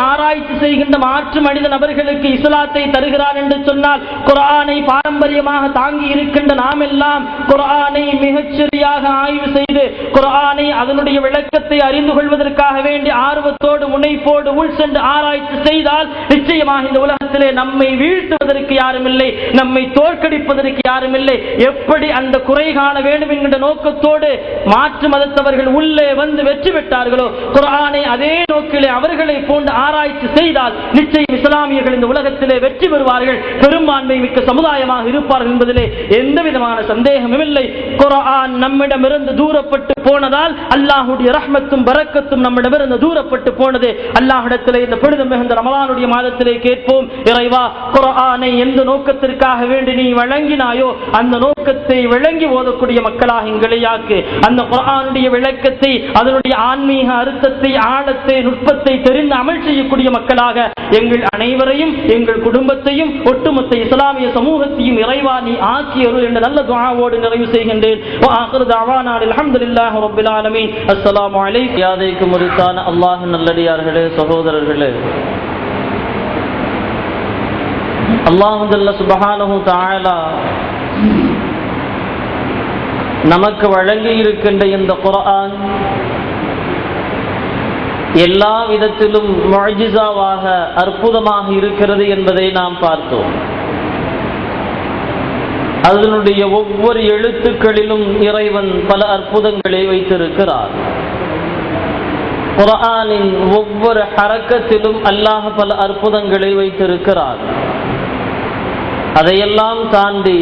Speaker 1: ஆராய்ச்சி செய்கின்ற மாற்று மனித நபர்களுக்கு இஸ்லாத்தை தருகிறார் என்று சொன்னால், குர்ஆனை பாரம்பரியமாக தாங்கி இருக்கின்ற நாம் எல்லாம் குர்ஆனை மிகச்சரியாக ஆய்வு செய்து குர்ஆனை அதனுடைய விளக்கத்தை அறிந்து கொள்வதற்காக வேண்டி ஆர்வத்தோடு முனைப்போடு உள் சென்று ஆராய்ச்சி செய்தால் நிச்சயமாக இந்த உலகத்திலே நம்மை வீழ்த்துவதற்கு யாரும் இல்லை, நம்மை தோற்கடிப்பதற்கு யாரும் இல்லை. எப்படி அந்த குறை காண வேண்டும் என்கின்ற நோக்கத்தோடு மாற்று மதத்தவர்கள் உள்ளே வந்து வெற்றி பெற்றார்களோ, குர்ஆனை அதே நோக்கிலே அவர்களை போன்று ஆராய்ச்சி செய்தால் நிச்சயம் இஸ்லாமியர்கள் இந்த உலகத்திலே வெற்றி பெறுவார்கள், பெரும்பான்மை மிக்க சமுதாயமாக இருப்பார்கள் என்பதிலே எந்த விதமான சந்தேகமும் இல்லை. குர்ஆன் நம்மிடமிருந்து தூரப்பட்டு போனதால் அல்லாஹ்வுடைய ரஹ்மத்தும் பரக்கத்தும் நம்மிடமிருந்து தூரப்பட்டு போனது. அல்லாஹ்விடத்திலே இந்த புனிதம் மிகுந்த ரமலானுடைய மாதத்திலே கேட்போம், இறைவா குர்ஆனை எந்த நோக்கத்திற்காக வேண்டி நீ வழங்கினாயோ அந்த நோக்கத்தை விளங்கி ஓதக்கூடிய மக்களாக எங்களை ஆக்கு. அந்த குர்ஆனுடைய விளக்கத்தை, அதனுடைய ஆன்மீக அர்த்தத்தை, ஆழத்தை, நுட்பத்தை தெரிந்து அமல் செய்யக்கூடிய மக்களாக எங்கள் அனைவரையும், எங்கள் குடும்பத்தையும், ஒட்டுமொத்த இஸ்லாமிய சமூகத்தையும் இறைவா நீ ஆக்கியருள் என்ற நல்ல துஆவோடு நிறைவு செய்கின்றேன். வஆகிரு தஅவானா அல்ஹம்துலில்லாஹி ரப்பில் ஆலமீன். அஸ்ஸலாமு அலைக்கும். யாதைக்கு முரித்தான அல்லாஹ்வின் நல்லடியார்களே, சகோதரர்களே, அல்லாஹ் ஜல்ல சுப்ஹானஹு தஆலா நமக்கு வழங்கி இருக்கின்ற இந்த குர்ஆன் எல்லா விதத்திலும் முஅஜிஸாவாக அற்புதமாக இருக்கிறது என்பதை நாம் பார்த்தோம். அதனுடைய ஒவ்வொரு எழுத்துக்களிலும் இறைவன் பல அற்புதங்களை வைத்திருக்கிறார். குர்ஆனின் ஒவ்வொரு ஹரக்கத்திலும் அல்லாஹ் பல அற்புதங்களை வைத்திருக்கிறார். அதையெல்லாம் தாண்டி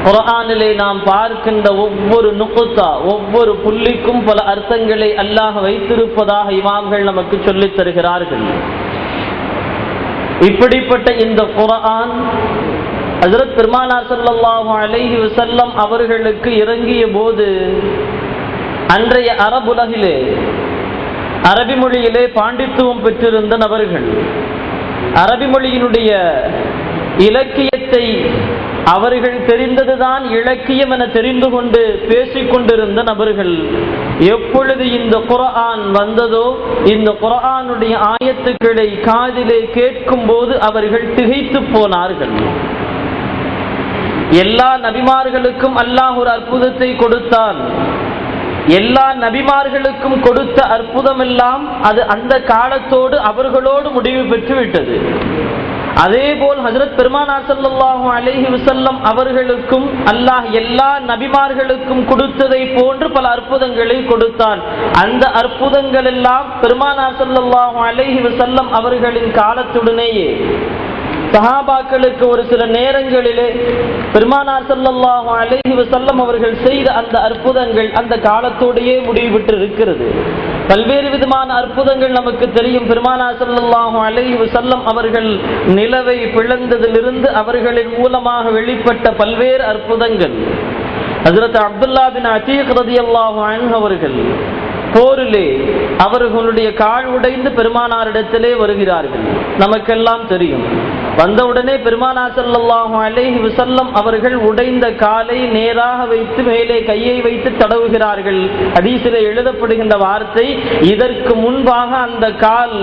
Speaker 1: குர்ஆனிலே நாம் பார்க்கின்ற ஒவ்வொரு நுக்தா, ஒவ்வொரு புள்ளிக்கும் பல அர்த்தங்களை அல்லாஹ் வைத்திருப்பதாக இமாம்கள் நமக்கு சொல்லித் தருகிறார்கள். இப்படிப்பட்ட இந்த குர்ஆன் ஹஜ்ரத் பெருமானார் ஸல்லல்லாஹு அலைஹி வஸல்லம் அவர்களுக்கு இறங்கிய போது அன்றைய அரபுலகிலே, அரபி மொழியிலே பாண்டித்துவம் பெற்றிருந்த நபர்கள், அரபி மொழியினுடைய இலக்கியத்தை அவர்கள் தெரிந்ததுதான் இலக்கியம் என தெரிந்து கொண்டு பேசிக் கொண்டிருந்த நபர்கள், எப்பொழுது இந்த குர்ஆன் வந்ததோ இந்த குர்ஆனுடைய ஆயத்துக்களை காதிலே கேட்கும் போது அவர்கள் திகைத்து போனார்கள். எல்லா நபிமார்களுக்கும் அல்லாஹ் ஒரு அற்புதத்தை கொடுத்தான். எல்லா நபிமார்களுக்கும் கொடுத்த அற்புதம் எல்லாம் அது அந்த காலத்தோடு அவர்களோடு முடிவு பெற்று விட்டது. அதேபோல் ஹஜ்ரத் பெருமானார் ஸல்லல்லாஹு அலைஹி வஸல்லம் அவர்களுக்கும் அல்லாஹ் எல்லா நபிமார்களுக்கும் கொடுத்ததை போன்று பல அற்புதங்களை கொடுத்தான். அந்த அற்புதங்கள் எல்லாம் பெருமானார் ஸல்லல்லாஹு அலைஹி வஸல்லம் அவர்களின் காலத்துடனேயே சஹாபாக்களுக்கு ஒரு சில நேரங்களிலே பெருமானார் ஸல்லல்லாஹு அலைஹி வஸல்லம் அவர்கள் செய்த அந்த அற்புதங்கள் அந்த காலத்தோடையே முடிவுற்று இருக்கிறது. பல்வேறு விதமான அற்புதங்கள் நமக்கு தெரியும். பெருமானார் ஸல்லல்லாஹு அலைஹி வஸல்லம் அவர்கள் நிலவை பிளந்ததிலிருந்து அவர்களின் மூலமாக வெளிப்பட்ட பல்வேறு அற்புதங்கள். ஹஜ்ரத் அப்துல்லா பின் அதீக் ரலியல்லாஹு அன்ஹு அவர்கள் போரிலே அவர்களுடைய கால் உடைந்து பெருமானாரிடத்திலே வருகிறார்கள். நமக்கெல்லாம் தெரியும். வந்தவுடனே பெருமானார் ஸல்லல்லாஹு அலைஹி வஸல்லம் அவர்கள் உடைந்த காலை நேராக வைத்து மேலே கையை வைத்து தடவுகிறார்கள். ஹதீஸிலே எழுதப்படுகின்ற வார்த்தை, இதற்கு முன்பாக அந்த கால்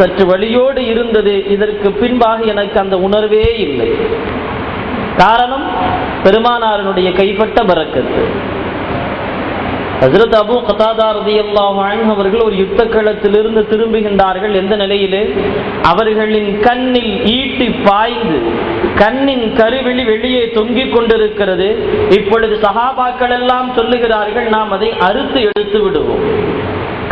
Speaker 1: சற்று வலியோடு இருந்தது, இதற்கு பின்பாக எனக்கு அந்த உணர்வே இல்லை. காரணம், பெருமானாரினுடைய கைப்பட்ட பரக்கத்து. ஹஜ்ரத் அபூ கதாதா ரலியல்லாஹு அன்ஹு அவர்கள் ஒரு யுத்த களத்திலிருந்து திரும்புகின்றார்கள். எந்த நிலையிலே? அவர்களின் கண்ணில் ஈட்டி பாய்ந்து கண்ணின் கருவிழி வெளியே தொங்கிக் கொண்டிருக்கிறது. இப்பொழுது சஹாபாக்கள் எல்லாம் சொல்லுகிறார்கள், நாம் அதை அறுத்து எடுத்து விடுவோம்.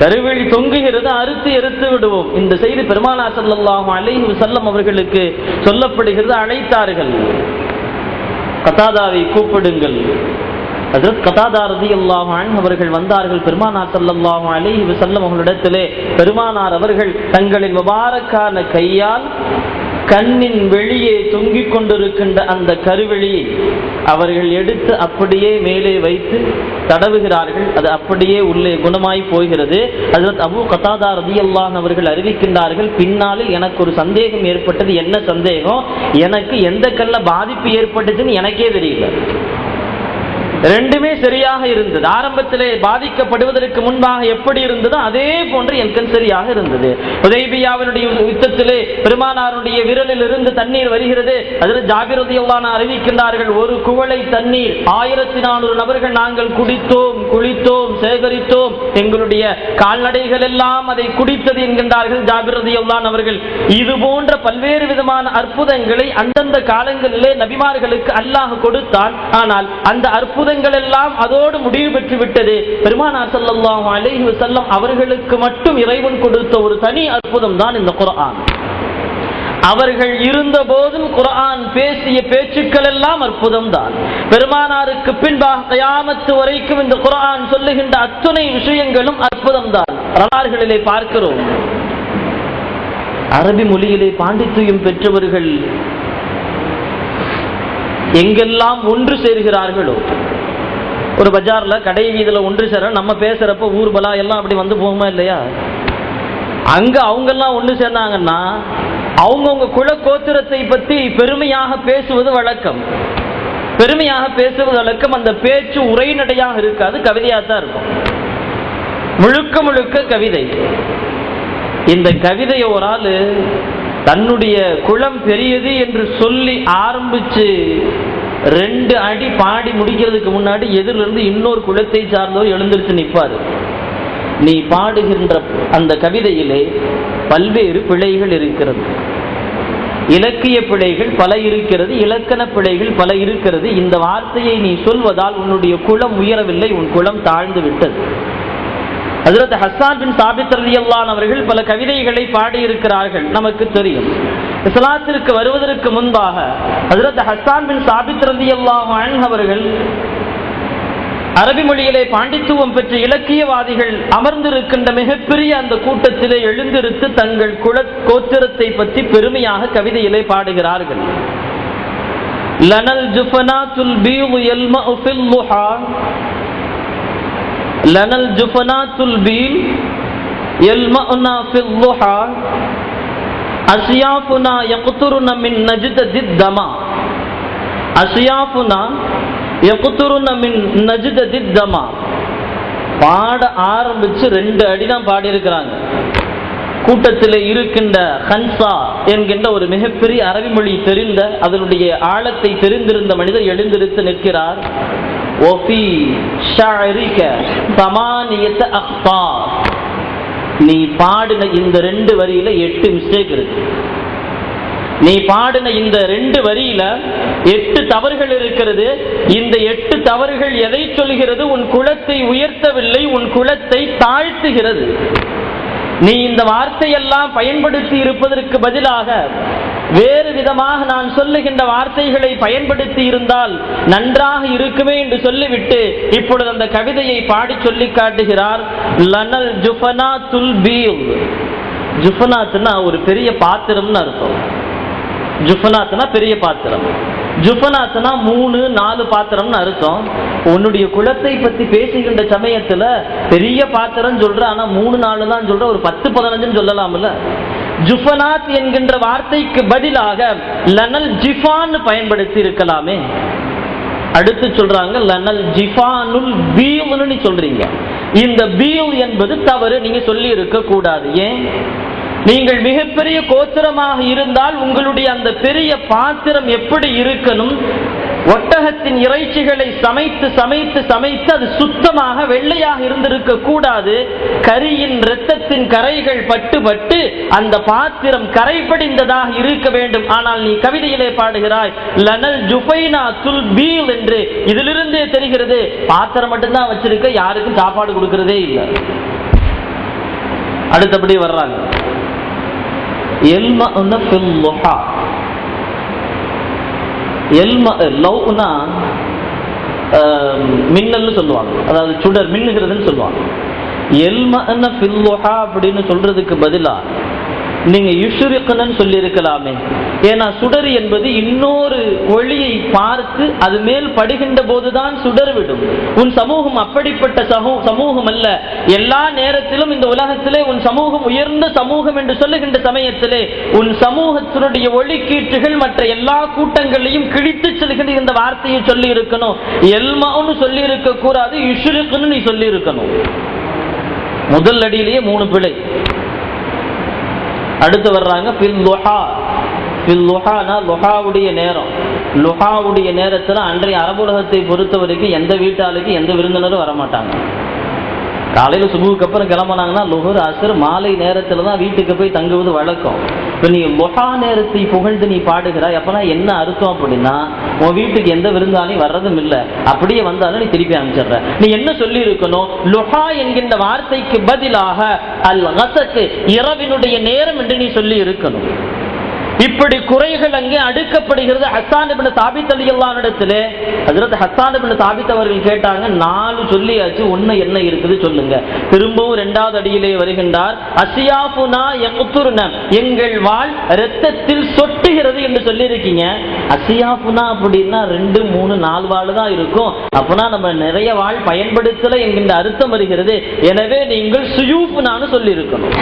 Speaker 1: கருவிழி தொங்குகிறது, அறுத்து எடுத்து விடுவோம். இந்த செய்தி பெருமானார் ஸல்லல்லாஹு அலைஹி வஸல்லம் அவர்களுக்கு சொல்லப்படுகிறது. அழைத்தார்கள், கதாதாவை கூப்பிடுங்கள். ஹஜ்ரத் கதாதா ரலியல்லாஹு அன்ஹு அவர்கள் வந்தார்கள். பெருமானார் ஸல்லல்லாஹு அலைஹி வஸல்லம் அவர்களிடத்திலே பெருமானார் அவர்கள் தங்களின் முபாரக்கான கையால் கண்ணின் வெளியே தொங்கிக் கொண்டிருக்கின்ற அந்த கருவெளியை அவர்கள் எடுத்து அப்படியே மேலே வைத்து தடவுகிறார்கள். அது அப்படியே உள்ளே குணமாய் போகிறது. ஹஜ்ரத் அபூ கதாதா ரலியல்லாஹு அவர்கள் அறிவிக்கின்றார்கள், பின்னாளில் எனக்கு ஒரு சந்தேகம் ஏற்பட்டது. என்ன சந்தேகம்? எனக்கு எந்த கல்ல பாதிப்பு ஏற்பட்டதுன்னு எனக்கே தெரியல. ரெண்டுமே சரியாக இருந்தது. ஆரம்பத்திலே பாதிக்கப்படுவதற்கு முன்பாக எப்படி இருந்ததோ அதே போன்று என் கண் சரியாக இருந்தது. ஹுதைபியாவினுடைய யுத்தத்திலே பெருமானாருடைய விரலில் இருந்து தண்ணீர் வருகிறது. அதில் ஜாபிர் ரலியல்லாஹு அன்ஹு அறிவிக்கின்றார்கள், ஒரு குவளை தண்ணீர் 1400 நபர்கள் நாங்கள் குடித்தோம், குளித்தோம், சேகரித்தோம். எங்களுடைய கால்நடைகள் எல்லாம் அதை குடித்தது என்கின்றார்கள் ஜாபிர் ரலியல்லாஹு அன்ஹு அவர்கள். இது போன்ற பல்வேறு விதமான அற்புதங்களை அந்தந்த காலங்களிலே நபிமார்களுக்கு அல்லாஹ் கொடுத்தான். ஆனால் அந்த அற்புதங்கள் எல்லாம் அதோடு முடிவு பெற்று விட்டது. பெருமானார் ஸல்லல்லாஹு அலைஹி வஸல்லம் அவர்களுக்கு மட்டும் இறைவன் கொடுத்த ஒரு தனி அற்புதம் தான் இந்த குர்ஆன். அவர்கள் இருந்த போதும் குர்ஆன் பேசிய பேச்சுக்கள் எல்லாம் அற்புதம் தான். பெருமானாருக்கு பின்பாக கியாமத் வரைக்கும் இந்த குர்ஆன் சொல்லுகின்ற அத்தனை விஷயங்களும் அற்புதம் தான். வரலாறுகளிலே பார்க்கிறோம், அரபி மொழியிலே பாண்டித்தியம் பெற்றவர்கள் எங்கெல்லாம் ஒன்று சேர்கிறார்களோ, ஒரு பஜார்ல கடை வீதியில ஒன்று சேர நம்ம பேசுறப்ப ஊர்பலா எல்லாம் அப்படி வந்து போகுமா இல்லையா? அங்க அவங்க எல்லாம் ஒன்று சேர்ந்தாங்கன்னா அவங்கவுங்க குல கோத்திரத்தை பத்தி பெருமையாக பேசுவது வழக்கம். பெருமையாக பேசுவது வழக்கம். அந்த பேச்சு உரைநடையாக இருக்காது, கவிதையாக தான் இருக்கும். முழுக்க முழுக்க கவிதை. இந்த கவிதையை ஒரு ஆளு தன்னுடைய குளம் பெரியது என்று சொல்லி ஆரம்பிச்சு 2 அடி பாடி முடிக்கிறதுக்கு முன்னாடி எதிரிலிருந்து இன்னொரு குலத்தை சார்ந்தவர் எழுந்திருச்சு நிற்பாரு. நீ பாடுகின்ற அந்த கவிதையிலே பல்வேறு பிழைகள் இருக்கிறது. இலக்கிய பிழைகள் பல இருக்கிறது, இலக்கண பிழைகள் பல இருக்கிறது. இந்த வார்த்தையை நீ சொல்வதால் உன்னுடைய குலம் உயரவில்லை, உன் குலம் தாழ்ந்து விட்டது. ஹஜ்ரத் ஹஸ்ஸான் பின் சாபித் ரலியல்லாஹு அன்ஹு அவர்கள் பல கவிதைகளை பாடியிருக்கிறார்கள், நமக்கு தெரியும். இஸ்லாத்திற்கு வருவதற்கு முன்பாக ஹஜ்ரத் ஹஸ்ஸான் பின் சாபித் ரலியல்லாஹு அன்ஹு அவர்கள் அரபி மொழியிலே பாண்டித்துவம் பெற்ற இலக்கியவாதிகள் அமர்ந்திருக்கின்ற மிகப்பெரிய அந்த கூட்டத்திலே எழுந்திருத்து தங்கள் கோத்திரத்தை பற்றி பெருமையாக கவிதையிலே பாடுகிறார்கள். லனல் ஜுஃபனாத்துல் பீது யல்மஉ ஃபில் லுஹா, லனல் ஜுஃபனாத்துல் பீல் யல்மஉனா ஃபில் லுஹா, அஸ்யாஃபுனா யக்துருன மின் நஜ்ததித் தமா, அஸ்யாஃபுனா யக்துருன மின் நஜ்ததித் தமா. பாட ஆரம்பிச்சு 2 அடி தான் பாடி இருக்கிறாங்க. கூட்டத்தில் இருக்கின்ற ஹன்சா என்கின்ற ஒரு மிகப்பெரிய அரபி மொழி தெரிந்த, அதனுடைய ஆழத்தை தெரிந்திருந்த மனிதர் எழுந்திருத்து நிற்கிறார். ஒஃபி ஷஅரிக தமானியத அக்தார், நீ பாடின இந்த 2 வரியில 8 மிஸ்டேக் இருக்கு. நீ பாடின இந்த 2 வரியில 8 தவறுகள் இருக்கிறது. இந்த 8 தவறுகள் எதை சொல்கிறது? உன் குலத்தை உயர்த்தவில்லை, உன் குலத்தை தாழ்த்துகிறது. நீ இந்த வார்த்தையெல்லாம் பயன்படுத்தி இருப்பதற்கு பதிலாக வேறு விதமாக நான் சொல்லுகின்ற வார்த்தைகளை பயன்படுத்தி இருந்தால் நன்றாக இருக்குமே என்று சொல்லிவிட்டு இப்பொழுது அந்த கவிதையை பாடி சொல்லி காட்டுகிறார். லனல் ஜுஃபனாத்துல் பீல், ஜுஃபனாத்னா ஒரு பெரிய பாத்திரம்னு அர்த்தம். ஜுஃபனாத்னா பெரிய பாத்திரம், ஜுஃபனாத்னா 3-4 பாத்திரம்னு அர்த்தம். உன்னுடைய குலத்தை பத்தி பேசுகின்ற சமயத்துல பெரிய பாத்திரம் சொல்ற, ஆனா 3-4 தான் சொல்ற, ஒரு 10-15 சொல்லலாம்ல. ஜுஃபனாத் என்கின்ற வார்த்தைக்கு பதிலாக லனல் ஜிஃபான் பயன்படுத்தி இருக்கலாமே. அடுத்து சொல்றாங்க லனல் ஜிஃபானுல் பீல்னு நீ சொல்றீங்க. இந்த பீல் என்பது தவறு, நீங்க சொல்லி இருக்க கூடாது. ஏன்? நீங்கள் மிகப்பெரிய கோத்திரமாக இருந்தால் உங்களுடைய அந்த பெரிய பாத்திரம் எப்படி இருக்கணும்? ஒட்டகத்தின் இறைச்சிகளை சமைத்து சமைத்து சமைத்து அது சுத்தமாக வெள்ளையாக இருந்திருக்க கூடாது. கரியின் இரத்தத்தின் கரைகள் பட்டு பட்டு அந்த பாத்திரம் கரைபடிந்ததாக இருக்க வேண்டும். ஆனால் நீ கவிதையிலே பாடுகிறாய் லனல் ஜுஃபைனாத்துல் பீல் என்று. இதிலிருந்தே தெரிகிறது பாத்திரம் மட்டும்தான் வச்சிருக்க, யாருக்கும் சாப்பாடு கொடுக்கிறதே இல்லை. அடுத்தபடி வர்றாங்க எல்மஉன ஃபில் லுஹா. லவ்னா மின்னல்னு சொல்லுவாங்க, அதாவது சுடர் மின்னுகிறதுன்னு சொல்லுவாங்க. எல்மஉன ஃபில் லுஹா அப்படின்னு சொல்றதுக்கு பதிலா நீங்க யுஷ்ரிக்னு சொல்லி இருக்கலாமே. ஏன்னா சுடர் என்பது இன்னொரு ஒளியை பார்த்து அது மேல் படுகின்ற போதுதான் சுடர் விடும். உன் சமூகம் அப்படிப்பட்ட சமூகம் அல்ல. எல்லா நேரத்திலும் இந்த உலகத்திலே உன் சமூகம் உயர்ந்த சமூகம் என்று சொல்லுகின்ற சமயத்திலே உன் சமூகத்தினுடைய ஒளிக்கீற்றுகள் மற்ற எல்லா கூட்டங்களையும் கிழித்து செல்கின்ற இந்த வார்த்தையை சொல்லி இருக்கணும். எல்மான்னு சொல்லி இருக்க கூடாது, யுஷ்ரிக்னு நீ சொல்லி இருக்கணும். முதல் அடியிலேயே 3 பிழை. அடுத்து வர்றாங்க ஃபில் லுஹா. ஃபில் லுஹானா லுஹாவுடைய நேரம். லுஹாவுடைய நேரத்தில் அன்றைய அரபுலகத்தை பொறுத்த வரைக்கும் எந்த வீட்டாளுக்கு எந்த விருந்தினரும் வரமாட்டாங்க. காலையில் சுபுக்கு அப்புறம் கிளம்பினாங்கன்னா லுஹர் அசர் மாலை நேரத்தில் தான் வீட்டுக்கு போய் தங்குவது வழக்கம். இப்போ நீ லுஹா நேரத்தை புகழ்ந்து நீ பாடுகிறாய், அப்போனா என்ன அர்த்தம் அப்படின்னா உன் வீட்டுக்கு எந்த விருந்தாலையும் வர்றதும் இல்லை, அப்படியே வந்தாலும் நீ திருப்பி அனுப்பிச்சிடுற. நீ என்ன சொல்லி இருக்கணும்? லுஹா என்கின்ற வார்த்தைக்கு பதிலாக அல் கஸக் இரவினுடைய நேரம் என்று நீ சொல்லி இருக்கணும். இப்படி குறைகள் அங்கே அடுக்கப்படுகிறது. ஹஸ்ஸான் இப்னு சாபித் ரலியல்லாஹு அன்ஹு இடத்திலே ஹஜ்ரத் ஹஸ்ஸான் இப்னு சாபித் அவர்கள் கேட்டாங்க, 4 சொல்லியாச்சு, 1 என்ன இருக்குது சொல்லுங்க. திரும்பவும் 2வது அடியிலே வருகின்றார். அஸ்யாஃபுனா யக்துருன, எங்கள் வாள் இரத்தத்தில் சொட்டுகிறது என்று சொல்லி இருக்கீங்க. அஸ்யாஃபுனா அப்படின்னா 2, 3, 4 வாள் தான் இருக்கும். அப்பனா நம்ம நிறைய வாள் பயன்படுத்தல என்கின்ற அர்த்தம் வருகிறது. எனவே நீங்கள் சுயூஃபுனான்னு சொல்லி இருக்கணும்.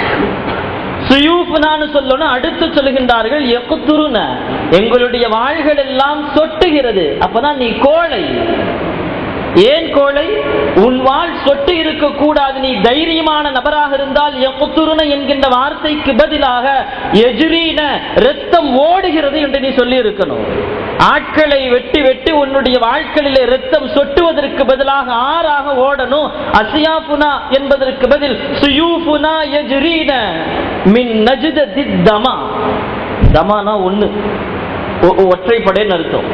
Speaker 1: சுயூஃபுனான்னு சொல்லணும். அடுத்து சொல்லுகின்றார்கள் யக்துருன, எங்களுடைய வாள்கள் எல்லாம் சொட்டுகிறது. அப்பதான் நீ கோழை. ஏன் கோழை? உன் வாள் சொட்டு இருக்க கூடாது. நீ தைரியமான நபராக இருந்தால் யக்துருன என்கின்ற வார்த்தைக்கு பதிலாக யஜ்ரீன, ரத்தம் ஓடுகிறது என்று நீ சொல்லி இருக்கணும். ஆட்களை வெட்டி வெட்டி உன்னுடைய வாழ்க்கையிலே ரத்தம் சொட்டுவதற்கு பதிலாக ஆறாக ஓடணும். அசியாஃபுனா என்பதற்கு பதில் சுயூஃபுனா யஜ்ரீன மின் நஜ்தத்தித் தமா. தமானா ஒண்ணு, ஒற்றைப்படைன்னு அர்த்தம்,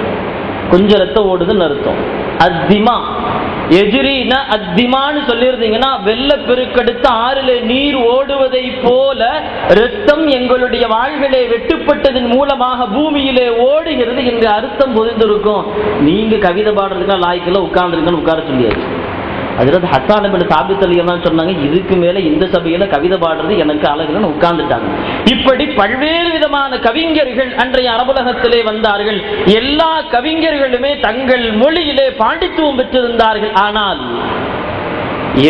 Speaker 1: கொஞ்சம் ரத்தம் ஓடுதுன்னு அர்த்தம். அத்திமா எஜிரினா அத்திமான்னு சொல்லியிருந்தீங்கன்னா வெள்ள பெருக்கெடுத்து ஆறில நீர் ஓடுவதை போல ரத்தம் எங்களுடைய வாழ்களே வெட்டுப்பட்டதன் மூலமாக பூமியிலே ஓடுகிறது என்று அர்த்தம் புரிந்திருக்கும். நீங்க கவிதை பாடுறதுக்கா லாய்க்கெல்லாம் உட்கார்ந்துருக்கன்னு உட்கார சொல்லியாச்சு. அதில் ஹஸ்ஸான் இப்னு சாபித் அலியெல்லாம் சொன்னாங்க, இதுக்கு மேல இந்த சபையில கவிதை பாடுறது எனக்கு அழகுன்னு உட்கார்ந்துட்டாங்க. இப்படி பல்வேறு விதமான கவிஞர்கள் அன்றைய அரபுலகத்திலே வந்தார்கள். எல்லா கவிஞர்களுமே தங்கள் மொழியிலே பாண்டித்துவம் பெற்றிருந்தார்கள். ஆனால்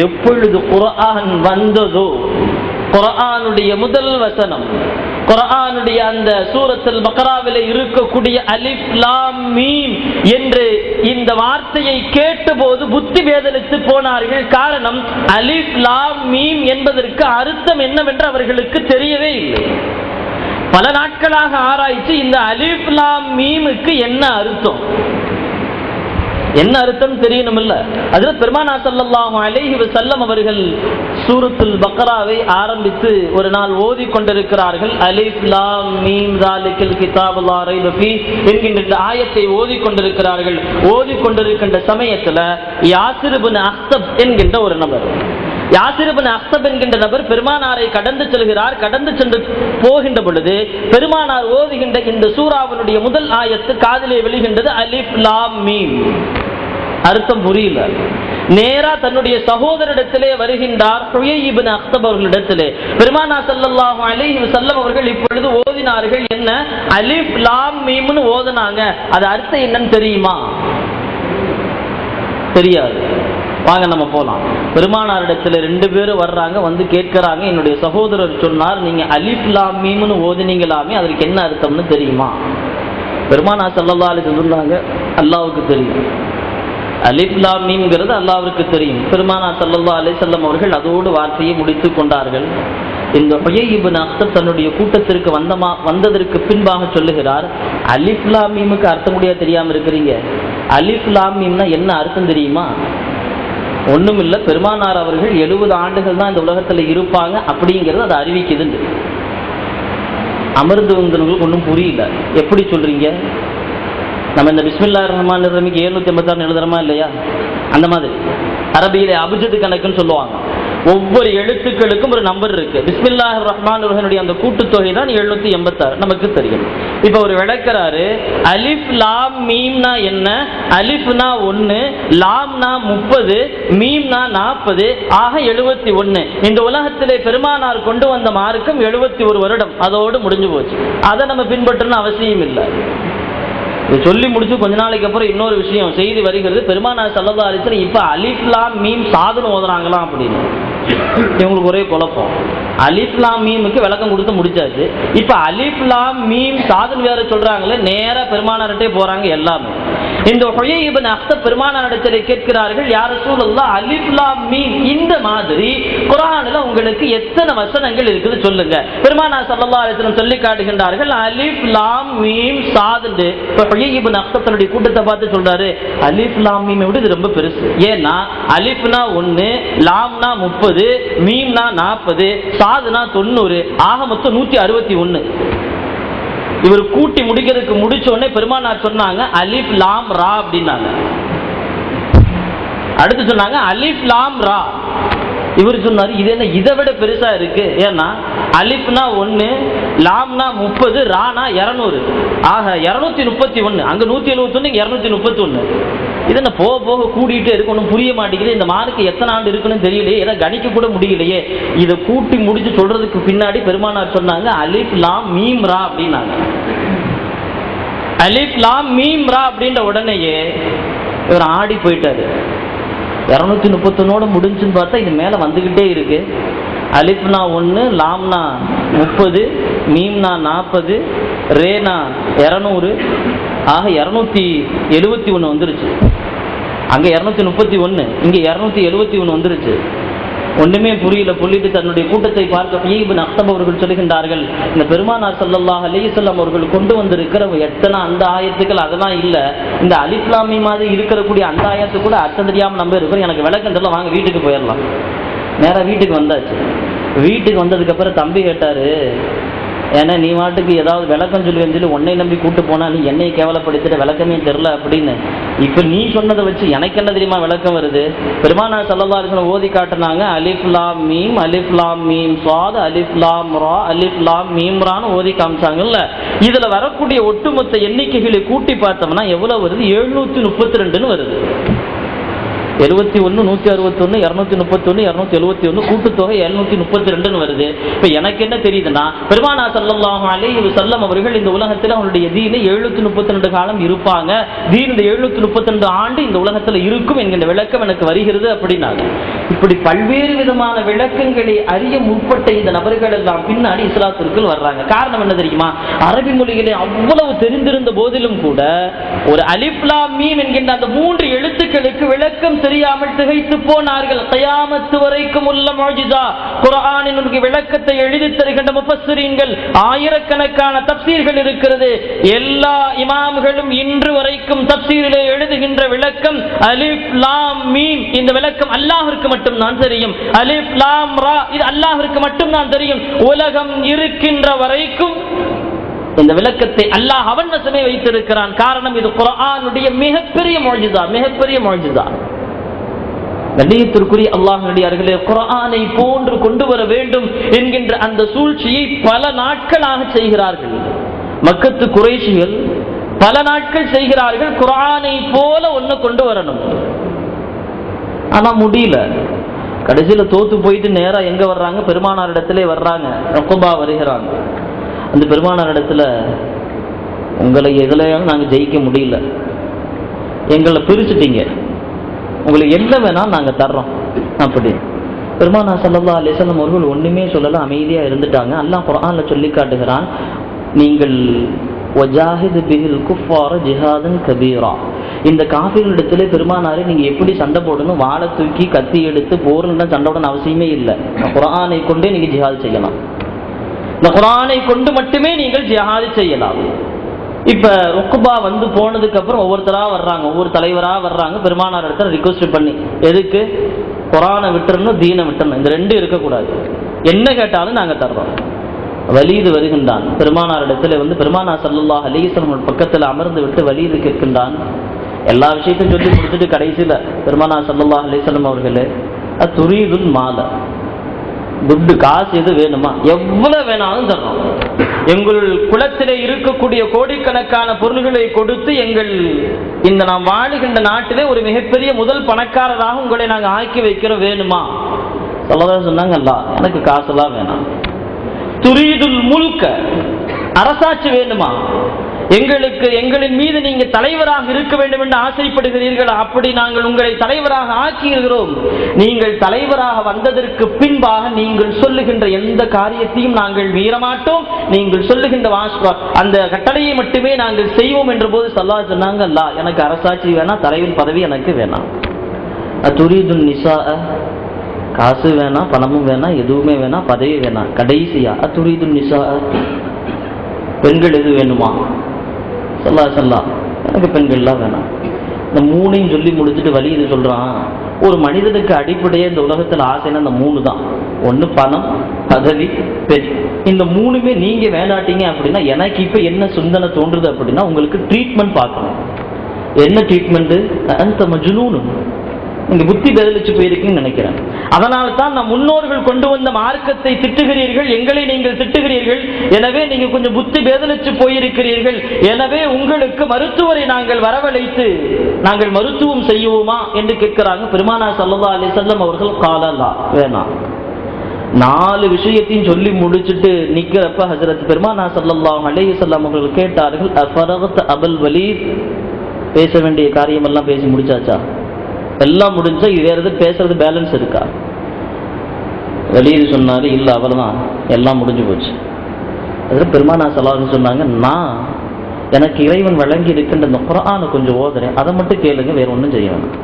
Speaker 1: எப்பொழுது குர்ஆன் வந்ததோ, குர்ஆனுடைய முதல் வசனம், குர்ஆனுடைய அந்த சூரத்துல் பக்ராவிலே இருக்கக்கூடிய அலிஃப் லாம் மீம் என்று இந்த வார்த்தையை கேட்டபோது புத்தி வேதனித்து போனார்கள். காரணம், அலிஃப் லாம் மீம் என்பதற்கு அர்த்தம் என்னவென்று அவர்களுக்கு தெரியவே இல்லை. பல நாட்களாக ஆராய்ச்சி, இந்த அலிஃப் லாம் மீமுக்கு என்ன அர்த்தம், என்ன அர்த்தம் தெரியணும் இல்ல. ஹஜ்ரத் பெருமானார் ஸல்லல்லாஹு அலைஹி வஸல்லம் அவர்கள் சூரத்துல் பக்ராவை ஆரம்பித்து ஒரு நாள் ஓதி கொண்டிருக்கிறார்கள். அலிஃப் லாம் மீம் ஸாலிகல் கிதாபு லா ரைப ஃபீஹ் என்கின்ற ஆயத்தை ஓதி கொண்டிருக்கிறார்கள். ஓதி கொண்டிருக்கின்ற சமயத்துல யாசிர் இப்னு அக்ஸப் என்கின்ற ஒரு நபர், யாசிர் இப்னு அக்ஸப் என்கின்ற நபர் பெருமானாரை கடந்து செல்கிறார். கடந்து சென்று போகின்ற பொழுது பெருமானார் ஓதுகின்ற இந்த சூராவினுடைய முதல் ஆயத்து காதிலே விழுகின்றது, அலிஃப் லாம் மீம். அர்த்தம் புரியல. நேரா தன்னுடைய சகோதரிடத்திலே வருகின்றார், ஹுயை இப்னு அக்ஸப் அவர்களிடத்திலே. பெருமானார் ஸல்லல்லாஹு அலைஹி வஸல்லம் அவர்கள் இப்பொழுது ஓதினார்கள். என்ன அலிஃப் லாம் மீம்னு ஓதுனாங்க, அது அர்த்தம் என்னன்னு தெரியுமா? தெரியாது. வாங்க நம்ம போலாம். பெருமானாரிடத்துல 2 பேரும் வர்றாங்க, வந்து கேட்கிறாங்க, என்னுடைய சகோதரர் சொன்னார், நீங்க அலிஃப் லாம் மீம்னு ஓதுனீங்களாமே, அதற்கு என்ன அர்த்தம்னு தெரியுமா? பெருமானார் ஸல்லல்லாஹு அலைஹி வஸல்லம் சொன்னாங்க, அல்லாஹ்வுக்கு தெரியும். அலிஃப் லாம் மீம்ங்கிறது அல்லாஹ்வுக்கு தெரியும். பெருமானார் ஸல்லல்லாஹு அலைஹி வஸல்லம் அவர்கள் அதோடு வார்த்தையை முடித்துக் கொண்டார்கள். இந்த ஹுயை இப்னு அக்ஸப் தன்னுடைய கூட்டத்திற்கு வந்ததற்கு பின்பாக சொல்லுகிறார், அலிஃப் லாம் மீமுக்கு அர்த்தம் முடியாது தெரியாம இருக்கிறீங்க. அலிஃப் லாம் மீம்னா என்ன அர்த்தம் தெரியுமா? ஒண்ணும் இல்ல, பெருமானார் அவர்கள் 70 ஆண்டுகள் தான் இந்த உலகத்துல இருப்பாங்க அப்படிங்கிறது அதை அறிவிக்குது. அமர்ந்து வந்தவங்களுக்கு ஒன்றும் புரியல. எப்படி சொல்றீங்க? நம்ம இந்த பிஸ்மில்லாஹிர் ரஹ்மானிர் ரஹீம் 786 எழுதுறோமா இல்லையா? அந்த மாதிரி அரபியிலே அபுஜத் கணக்குன்னு சொல்லுவாங்க. ஒவ்வொரு எழுத்துக்களுக்கும் ஒரு நம்பர் இருக்கு. பிஸ்மில்லாஹிர் ரஹ்மானிர் ரஹீம் அந்த கூட்டுத்தொகை தான் 786, நமக்கு தெரியும். இப்ப ஒரு விளக்குறாரு, அலிஃப் லாம் மீம்னா என்ன? அலிஃப்னா 1, லாம்னா 30, மீம்னா 40, ஆக 71. இந்த உலகத்திலே பெருமானார் கொண்டு வந்த மார்க்கம் 71 வருடம், அதோடு முடிஞ்சு போச்சு. அதை நம்ம பின்பற்றணும் அவசியம் இல்லை. சொல்லி முடிச்சு கொஞ்ச நாளைக்கு அப்புறம் இன்னொரு விஷயம் செய்தி வருகிறது, பெருமானார் ஸல்லல்லாஹு அலைஹி வஸல்லம் இப்ப அலிஃப் லாம் மீம் சாதுன்னு ஓதுறாங்களா அப்படின்னு. இவங்களுக்கு ஒரே குழப்பம். அலிஃப் லாம் மீமுக்கு விளக்கம் கொடுத்து முடிச்சாச்சு, இப்ப அலிஃப் லாம் மீம் சாதுன்னு வேற சொல்றாங்களே, நேரா பெருமானார்ட்டே போறாங்க எல்லாமே. இந்த ஹுயை இப்னு அக்ஸப் பெருமானாரிடத்திலே கேட்கிறார்கள், யா ரசூலல்லாஹ், அலிஃப் லாம் மீம் இந்த மாதிரி குர்ஆன்ல உங்களுக்கு எத்தனை வசனங்கள் இருக்குது சொல்லுங்க. பெருமானார் ஸல்லல்லாஹு அலைஹி வஸல்லம் சொல்லி காட்டுகின்றார்கள், அலிஃப் லாம் மீம் சாது. ஹுயை இப்னு அக்ஸப் தன்னுடைய கூட்டத்தை பார்த்து சொல்றாரு, அலிஃப் லாம் மீமை விட இது ரொம்ப பெருசு. ஏன்னா அலிஃப்னா 1, லாம்னா 30, மீம்னா 40, சாதுனா 90, ஆக மொத்தம் 161. இவர் கூட்டி முடிக்கிறதுக்கு முடிச்ச உடனே பெருமானார் சொன்னாங்க, அலிஃப் லாம் ரா அப்படின்னாங்க. அடுத்து சொன்னாங்க அலிஃப் லாம் ரா. இவர் சொன்னாரு, இது என்ன இதை விட பெருசா இருக்கு? ஏன்னா அலிஃப்னா 1, லாம்னா 30, ரானா 200, ஆக 231. அங்க 171, 231. இது என்ன போக போக கூடிட்டே இருக்கு, ஒன்றும் புரிய மாட்டேங்குது. இந்த மார்க்கு எத்தனை ஆண்டு இருக்குன்னு தெரியலையே, ஏன்னா கணிக்க கூட முடியலையே. இதை கூட்டி முடிச்சு சொல்றதுக்கு பின்னாடி பெருமானார் சொன்னாங்க, அலிஃப் லாம் மீம் ரா அப்படின்னாங்க. அலிஃப் லாம் மீம் ரா அப்படின்ற உடனேயே இவர் ஆடி போயிட்டாரு. 231 முடிஞ்சுன்னு பார்த்தா இது மேல வந்துகிட்டே இருக்கு. அலிஃப்னா 1, லாம்னா 30, மீம்னா 40, ரேனா 200, ஆக 271 வந்துருச்சு. அங்க 231, இங்க 271 வந்துருச்சு. ஒண்ணுமே புரியல. சொல்லிட்டு தன்னுடைய கூட்டத்தை பார்க்க இப்னு அக்தப் அவர்கள் சொல்லுகின்றார்கள், இந்த பெருமானார் ஸல்லல்லாஹு அலைஹி வஸல்லம் அவர்கள் கொண்டு வந்திருக்கிற எத்தனை அந்த ஆயத்துக்கள் அதெல்லாம் இல்ல, இந்த அலிஃப் லாம் மீம் மாதிரி இருக்கக்கூடிய அந்த ஆயத்து கூட அர்த்தம் தெரியாம நம்ம இருக்கிறோம், எனக்கு விளக்கம் தெரியல, வாங்க வீட்டுக்கு போயிடலாம். நேரா வீட்டுக்கு வந்தாச்சு. வீட்டுக்கு வந்ததுக்கு அப்புறம் தம்பி கேட்டாரு, ஏன்னா நீ வாட்டுக்கு ஏதாவது விளக்கம் சொல்லுவேன்னு சொல்லி உன்னை நம்பி கூட்டு போனா நீ என்னை கேவலப்படுத்திட்டு விளக்கமே தெரியல அப்படின்னு. இப்ப நீ சொன்னதை வச்சு எனக்கு என்ன தெரியுமா விளக்கம் வருது? பெருமானார் ஸல்லல்லாஹு அலைஹி வஸல்லம் ஓதி காட்டினாங்க, அலிஃப் லாம் மீம் ஸாத் அலிஃப் லாம் ரா அலிஃப் லாம் மீம் ரான்னு ஓதி காமிச்சாங்கல்ல. இதுல வரக்கூடிய ஒட்டுமொத்த எண்ணிக்கைகளை கூட்டி பார்த்தோம்னா எவ்வளவு வருது? 732ன்னு வருது. 71, 161, 231, 271, கூட்டுத்தொகை 732 வருது. இப்ப எனக்கு என்ன தெரியுதுன்னா, பெருமானார் ஸல்லல்லாஹு அலைஹி வஸல்லம் அவர்கள் இந்த உலகத்துல அவருடைய தீனை 732 காலம் இருப்பாங்க, தீன் இந்த 732 ஆண்டு இந்த உலகத்துல இருக்கும் என்கிற விளக்கம் எனக்கு வருகிறது அப்படின்னாங்க. இப்படி பல்வேறு விதமான விளக்கங்களை அறிய முற்பட்ட இந்த நபர்கள் எல்லாம் பின்னாடி இஸ்லாத்திற்குள் வர்றாங்க. காரணம் என்ன தெரியுமா? அரபி மொழிகளை அவ்வளவு தெரிந்திருந்த போதிலும் கூட ஒரு அலிஃப் லாம் மீம் என்கின்ற அந்த 3 எழுத்துக்களுக்கு விளக்கம் தெரியாமல் திகைத்து போனார்கள். கியாமத் வரைக்கும் உள்ள முஅஜிஸா குர்ஆனின் விளக்கத்தை எழுதி தருகின்ற முஃபஸ்ஸிரீன்கள் ஆயிரக்கணக்கான தஃப்சீர்கள் இருக்கிறது. எல்லா இமாம்களும் இன்று வரைக்கும் தஃப்சீரிலே எழுதுகின்ற விளக்கம் அலிஃப் லாம் மீம், இந்த விளக்கம் அல்லாஹ்விற்கு மட்டும் தான் தெரியும். அலிஃப் லாம் ரா இது அல்லாஹ்விற்கு மட்டும் தான் தெரியும். உலகம் இருக்கின்ற வரைக்கும் இந்த விளக்கத்தை அல்லாஹ் அவன் வசமே வைத்திருக்கிறான். காரணம் இது குர்ஆனுடைய மிகப்பெரிய முஅஜிஸா. கண்ணியத்திற்குரிய அல்லாஹ்வுடையார்களே, குர்ஆனை போன்று கொண்டு வர வேண்டும் என்கின்ற அந்த சூழ்ச்சியை பல நாட்களாக செய்கிறார்கள். மக்கத்து குறைஷிகள் பல நாட்கள் செய்கிறார்கள், குர்ஆனை போல ஒன்னு கொண்டு வரணும். ஆனா முடியல. கடைசியில தோத்து போயிட்டு நேரா எங்க வர்றாங்க? பெருமானார் இடத்திலே வர்றாங்க. உக்பா வருகிறாங்க. அந்த பெருமானார் இடத்துல, உங்களை எதுலையாலும் நாங்க ஜெயிக்க முடியல, எங்களை பிரிச்சுட்டீங்க, உங்களுக்கு என்ன வேணாலும் நாங்க தர்றோம் அப்படி. பெருமானார் ஸல்லல்லாஹு அலைஹி வஸல்லம் அவர்கள் ஒண்ணுமே சொல்லல, அமைதியா இருந்துட்டாங்க. அல்லாஹ் குர்ஆன்ல சொல்லி காட்டுகிறான், நீங்கள் வஜாஹித் பிஹில் குஃபார ஜிஹாதன் கபீரா. இந்த காஃபிர்களிடத்திலே பெருமானாரே நீங்க எப்படி சண்டை போடணும், வாளை தூக்கி கத்தி எடுத்து போர்ல சண்டை போடணும் அவசியமே இல்லை. குர்ஆனை கொண்டே நீங்க ஜிஹாத் செய்யலாம். இந்த குர்ஆனை கொண்டு மட்டுமே நீங்கள் ஜிஹாத் செய்யலாம். இப்ப உக்பா வந்து போனதுக்கு அப்புறம் ஒவ்வொருத்தரா வர்றாங்க, ஒவ்வொரு தலைவரா வர்றாங்க. பெருமானார் இடத்துல ரிக்வெஸ்ட் பண்ணி, எதுக்கு? குர்ஆனை விட்டுறணும், தீனை விட்டுறணும், இந்த ரெண்டு இருக்கக்கூடாது, என்ன கேட்டாலும் நாங்க தர்றோம். வலீது வருகின்றான். பெருமானார் இடத்துல வந்து பெருமானார் ஸல்லல்லாஹு அலைஹி வஸல்லம் பக்கத்துல அமர்ந்து விட்டு வலீது கேட்கின்றான். எல்லா விஷயத்தையும் சொல்லி முடிச்சுட்டு கடைசியில பெருமானார் ஸல்லல்லாஹு அலைஹி வஸல்லம் அவர்களே, துரீதுல் மால, துட்டு காசு எது வேணுமா, எவ்வளவு வேணாலும் தர்றோம். எங்கள் குலத்திலே இருக்கக்கூடிய கோடிக்கணக்கான பொருள்களை கொடுத்து எங்கள் இந்த நாம் வாழுகின்ற நாட்டிலே ஒரு மிகப்பெரிய முதல் பணக்காரராக உங்களை நாங்கள் ஆக்கி வைக்கிறோம், வேணுமா? சொல்லதான் சொன்னாங்க, அல்ல எனக்கு காசெல்லாம் வேணாம். துரீதுல் முல்க, அரசாட்சி வேணுமா? எங்களுக்கு எங்களின் மீது நீங்க தலைவராக இருக்க வேண்டும் என்று ஆசைப்படுகிறீர்கள், அப்படி நாங்கள் உங்களை தலைவராக ஆக்கியிருக்கிறோம். நீங்கள் தலைவராக வந்ததற்கு பின்பாக நீங்கள் சொல்லுகின்ற எந்த காரியத்தையும் நாங்கள் மீறமாட்டோம், நீங்கள் சொல்லுகின்ற அந்த கட்டளையை மட்டுமே நாங்கள் செய்வோம் என்ற போது ஸல்லல்லாஹு சொன்னாங்க, அல்லா எனக்கு அரசாட்சி வேணாம், தலைவர் பதவி எனக்கு வேணாம். துரீதுன் நிசா, காசு வேணாம், பணமும் வேணாம், எதுவுமே வேணாம், பதவி வேணாம். கடைசியா துரீதுன் நிசா, பெண்கள் எது வேணுமா? ஸல்லல்லாஹு எனக்கு பெண்கள்லாம் வேணாம். இந்த மூணையும் சொல்லி முடிச்சுட்டு வலி இது சொல்றான், ஒரு மனிதனுக்கு அடிப்படையே இந்த உலகத்தில் ஆசைன்னா இந்த 3 தான். ஒன்று பணம், பதவி, பெண். இந்த 3மே நீங்க வேணாட்டீங்க அப்படின்னா எனக்கு இப்ப என்ன சிந்தனை தோன்றுது அப்படின்னா, உங்களுக்கு ட்ரீட்மெண்ட் பார்க்கணும். என்ன ட்ரீட்மெண்ட்? அந்த மஜ்னூன், நீங்க புத்தி பதிலிச்சு போயிருக்கீங்கன்னு நினைக்கிறேன். அதனால தான் நம் முன்னோர்கள் கொண்டு வந்த மார்க்கத்தை திட்டுகிறீர்கள், எங்களை நீங்கள் திட்டுகிறீர்கள். எனவே நீங்க கொஞ்சம் புத்தி பேதலிச்சு போயிருக்கிறீர்கள். எனவே உங்களுக்கு மருத்துவரை நாங்கள் வரவழைத்து நாங்கள் மருத்துவம் செய்வோமா என்று கேட்கிறாங்க. பெருமானார் ஸல்லல்லாஹு அலைஹி வஸல்லம் அவர்கள் காலல்லா வேணாம். 4 விஷயத்தையும் சொல்லி முடிச்சுட்டு நிக்கிறப்ப ஹஜ்ரத் பெருமானார் ஸல்லல்லாஹு அலைஹி வஸல்லம் அவர்கள் கேட்டார்கள், அஃபரகத் அபுல் வலீத், பேச வேண்டிய காரியம் எல்லாம் பேசி முடிச்சாச்சா? எல்லாம் முடிஞ்சா வேற எது பேசுறது பேலன்ஸ் இருக்கா? வெளியே சொன்னாரு, இல்ல அவ்வளவுதான், எல்லாம் முடிஞ்சு போச்சு. அதுல பெருமானார் ஸல்லல்லாஹு அலைஹி சொன்னாங்க, நான் எனக்கு இறைவன் வழங்கி இருக்கின்ற இந்த குர்ஆனை கொஞ்சம் ஓதுறேன், அதை மட்டும் கேளுங்க, வேற ஒன்றும் செய்ய வேணாம்.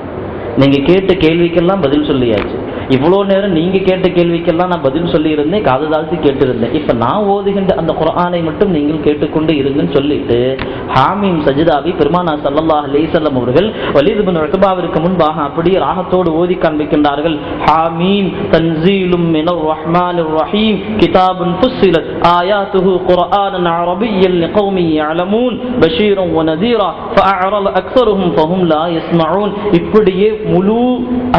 Speaker 1: நீங்க கேட்ட கேள்விக்கெல்லாம் பதில் சொல்லியாச்சு. இவ்வளோ நேரம் நீங்க கேட்ட கேள்விக்கெல்லாம் நான் பதில் சொல்லி இருந்தேன், காது தாழ்த்தி கேட்டு இருந்தேன். இப்ப நான் ஓதுகின்ற அந்த குர்ஆனை மட்டும் நீங்கள் கேட்டுக்கொண்டு இருங்கன்னு சொல்லிட்டு ஹாமீம் சஜிதாவை பெருமானா ஸல்லல்லாஹு அலைஹி வஸல்லம் அவர்கள் வலீத் இப்னு உக்பாவிற்கு முன்பாக அப்படியே ராகத்தோடு ஓதி காண்பிக்கின்றார்கள். ஹாமீம் தன்சீலும் மினர் ரஹ்மானிர் ரஹீம் கிதாபுன் ஃபுஸ்ஸிலத் ஆயாத்துஹு குர்ஆனன் அரபிய்யன் லிகௌமி யஅலமூன் பஷீரன் வ நதீரா ஃபஅஅரத அக்ஸருஹும் ஃபஹும் லா யஸ்மஊன். இப்படியே முழு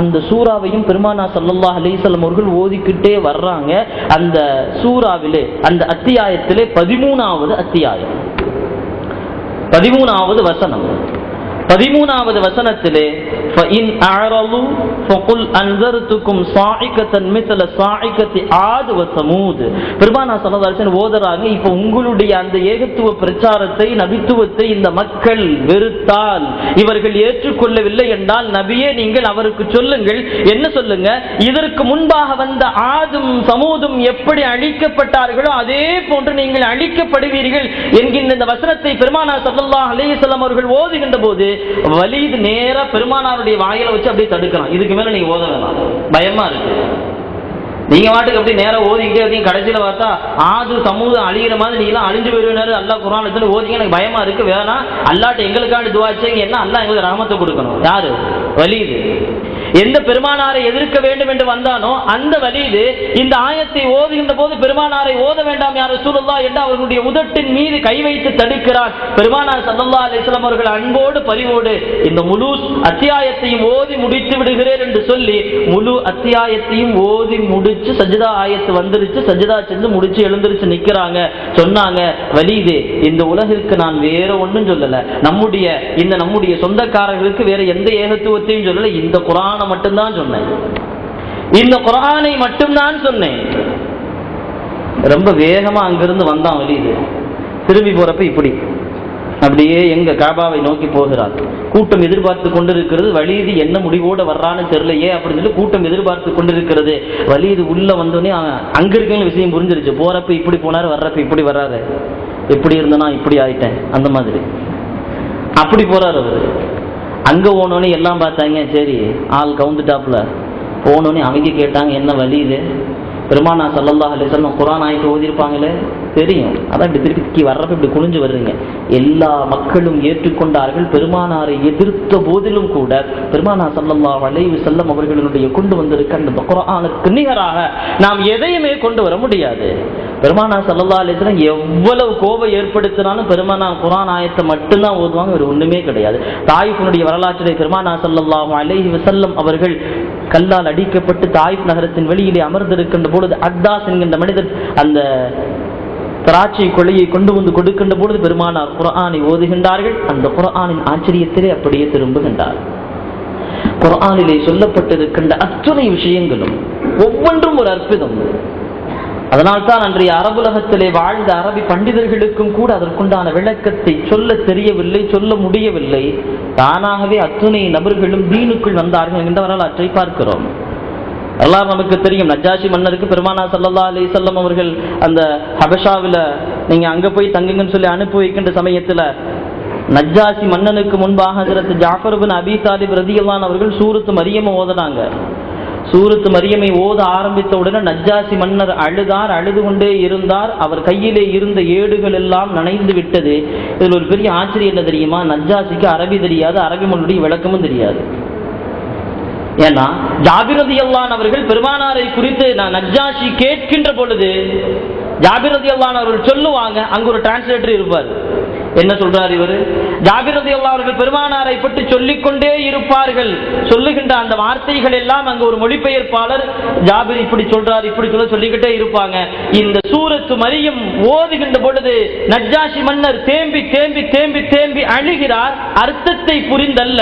Speaker 1: அந்த சூராவையும் பெருமானா ஸல்லல்லாஹு அலைஹி வஸல்லம் அவர்கள் ஓதிக்கிட்டே வர்றாங்க. அந்த சூராவிலே அந்த அத்தியாயத்திலே 13வது அத்தியாயம் 13வது வசனம். 13வது வசனத்திலே فَإِنْ أَعْرَضُوا فَقُلْ أَنذَرْتُكُمْ صَاعِقَةً مِثْلَ صَاعِقَةِ عَادٍ وَثَمُودَ. பெருமானா ஸல்லல்லாஹு அலைஹி வஸல்லம் ஓதுறாங்க, இப்போ உங்களுடைய அந்த ஏகத்துவ பிரச்சாரத்தை நபித்துவத்தை இந்த மக்கள் வெறுத்தால், இவர்கள் ஏற்றுக்கொள்ளவில்லை என்றால் நபியே நீங்கள் அவருக்கு சொல்லுங்கள், என்ன சொல்லுங்க, இதற்கு முன்பாக வந்த ஆதும் சமூதும் எப்படி அழிக்கப்பட்டார்களோ அதே போன்று நீங்கள் அழிக்கப்படுவீர்கள் என்கின்ற இந்த வசனத்தை பெருமானா ஸல்லல்லாஹு அலைஹி வஸல்லம் அவர்கள் ஓதுகின்ற போது வலீத் நேரா பெருமானாருடைய வாயில வச்சு அப்படியே தடுக்கிறான். இதுக்கு மேல நீங்க ஓத வேணாம், பயமா இருக்கு. நீங்க வாட்டுக்கு அப்படி நேரம் ஓதிக்கிட்டே இருக்கீங்க, கடைசியில பார்த்தா ஆது சமூகம் அழிகிற மாதிரி நீங்க எல்லாம் அழிஞ்சு போயிருவாரு அல்லாஹ் குர்ஆன் எடுத்து ஓதிங்க, எனக்கு பயமா இருக்கு, வேணாம், அல்லாஹ்ட்ட எங்களுக்காண்டி துஆ செய்யுங்க, என்ன அல்லாஹ் எங்களுக்கு ரஹமத்தை கொடுக்கணும். யாரு? வலீது. எந்த பெருமானாரை எதிர்க்க வேண்டும் என்று வந்தானோ அந்த வலீது இந்த ஆயத்தை ஓதுகின்ற போது பெருமானாரை ஓத வேண்டாம் யா ரசூலுல்லாஹ் என்று அவர்களுடைய உதட்டின் மீது கை வைத்து தடுக்கிறார். பெருமானார் ஸல்லல்லாஹு அலைஹி வஸல்லம் அவர்கள் அன்போடு பரிவோடு இந்த முழு அத்தியாயத்தையும் ஓதி முடித்து விடுகிறேன் என்று சொல்லி முழு அத்தியாயத்தையும் ஓதி முடிச்சு சஜ்தா ஆயத்து வந்துருச்சு, சஜ்தா செஞ்சு முடிச்சு எழுந்திருச்சு நிக்கிறாங்க. சொன்னாங்க, வலீது, இந்த உலகிற்கு நான் வேற ஒன்றும் சொல்லல, நம்முடைய சொந்தக்காரர்களுக்கு வேற எந்த ஏகத்துவத்தையும் சொல்லல, இந்த குர்ஆனை மட்டும்தான் சொன்னேன், இந்த குர்ஆனை மட்டும்தான் சொன்னேன். ரொம்ப வேகமா அங்கிருந்து வந்தான் வலீது. திரும்பி போறப்ப இப்படி அப்படியே எங்க காபாவை நோக்கி போகிறார். கூட்டம் எதிர்பார்த்து கொண்டிருக்கிறது. வலீது என்ன முடிவோட வர்றான்னு தெரியலையே அப்படின்னு சொல்லி கூட்டம் எதிர்பார்த்து கொண்டிருக்கிறது. வலீது உள்ள வந்தோடனே அங்க இருக்கிற விஷயம் புரிஞ்சிருச்சு. போறப்ப இப்படி போனாரு, வர்றப்ப இப்படி வர்றாரு, எப்படி இருந்தனா இப்படி ஆயிட்டேன் அந்த மாதிரி அப்படி போறாரு அவரு. அங்க போனோடனே எல்லாம் பார்த்தாங்க, சரி ஆள் கவுந்துட்டாப்புல. போனோடனே அவங்க கேட்டாங்க, என்ன வலீது, பெருமானா ஸல்லல்லாஹு அலைஹி வஸல்லம் குர்ஆன் ஆயத்து ஓதிருப்பாங்களே தெரியும், அதான் இப்படி திருப்பி வர்றப்ப இப்படி குனிஞ்சு வர்றீங்க. எல்லா மக்களும் ஏற்றுக்கொண்டார்கள். பெருமானாரை எதிர்த்த போதிலும் கூட பெருமானா ஸல்லல்லாஹு அலைஹி வஸல்லம் அவர்களுடைய கொண்டு வந்திருக்க அந்த குர்ஆனுக்கு நிகராக நாம் எதையுமே கொண்டு வர முடியாது. பெருமானா ஸல்லல்லாஹு அலைஹி வஸல்லம் எவ்வளவு கோபம் ஏற்படுத்தினாலும் பெருமானா குர்ஆன் ஆயத்தை மட்டும்தான் ஓதுவாங்க, வேறு ஒண்ணுமே கிடையாது. தாயிஃபினுடைய வரலாற்றிலே பெருமானா ஸல்லல்லாஹு அலைஹி வஸல்லம் அவர்கள் கல்லால் அடிக்கப்பட்டு தாயிஃப் நகரத்தின் வெளியிலே அமர்ந்திருக்கின்ற பொழுது அத்தாஸ் என்கின்ற மனிதர் அந்த திராட்சை கொலையை கொண்டு வந்து கொடுக்கின்ற பொழுது பெருமானார் குர்ஆனை ஓதுகின்றார்கள். அந்த குர்ஆனின் ஆச்சரியத்திலே அப்படியே திரும்புகின்றார். குர்ஆனிலே சொல்லப்பட்டிருக்கின்ற அத்தனை விஷயங்களும் ஒவ்வொன்றும் ஒரு அற்புதம். அதனால்தான் அன்றைய அரபுலகத்திலே வாழ்ந்த அரபி பண்டிதர்களுக்கும் கூட அதற்குண்டான விளக்கத்தை சொல்ல தெரியவில்லை, சொல்ல முடியவில்லை. தானாகவே அத்துணை நபர்களும் தீனுக்குள் வந்தார்கள் என்ற வரலாற்றை பார்க்கிறோம். எல்லாம் நமக்கு தெரியும். நஜ்ஜாஷி மன்னருக்கு பெருமானா ஸல்லல்லாஹு அலைஹி வஸல்லம் அவர்கள் அந்த ஹபஷாவில நீங்க அங்க போய் தங்குங்கன்னு சொல்லி அனுப்பி வைக்கின்ற சமயத்துல நஜ்ஜாஷி மன்னனுக்கு முன்பாக ஹஜ்ரத் ஜாஃபர் இப்னு அபீ தாலிப் ரலியல்லாஹு அன்ஹு அவர்கள் சூரத்து மரியமை ஓதுனாங்க. சூரத்து மரியமை ஓத ஆரம்பித்த உடனே நஜ்ஜாஷி மன்னர் அழுதார், அழுது கொண்டே இருந்தார். அவர் கையிலே இருந்த ஏடுகள் எல்லாம் நனைந்து விட்டது. இதில் ஒரு பெரிய ஆச்சரியம் என்ன தெரியுமா, நஜ்ஜாஷிக்கு அரபி தெரியாது, அரபி மொழியுடைய விளக்கமும் தெரியாது. ஏன்னா ஜாபிர் ரலியல்லாஹு அன்ஹு அவர்கள் பெருமானாரை குறித்து நஜ்ஜாஷி கேட்கின்ற பொழுது ஜாபிர் ரலியல்லாஹு அன்ஹு அவர்கள் சொல்லுவாங்க, அங்க ஒரு டிரான்ஸ்லேட்டர் இருப்பார். என்ன சொல்றார் இவரு? ஜாபிர் ரலியல்லாஹு அவர்கள் பெருமானாரை பற்றி சொல்லிக்கொண்டே இருப்பார்கள். சொல்லுகின்ற அந்த வார்த்தைகள் எல்லாம் அங்க ஒரு மொழிபெயர்ப்பாளர் ஜாபிர் இப்படி சொல்றார் இப்படி சொல்லிக்கிட்டே இருப்பாங்க. இந்த சூரத்து மரியம் ஓதுகின்ற பொழுது நஜ்ஜாஷி மன்னர் தேம்பி தேம்பி தேம்பி தேம்பி அழுகிறார். அர்த்தத்தை புரிந்தல்ல,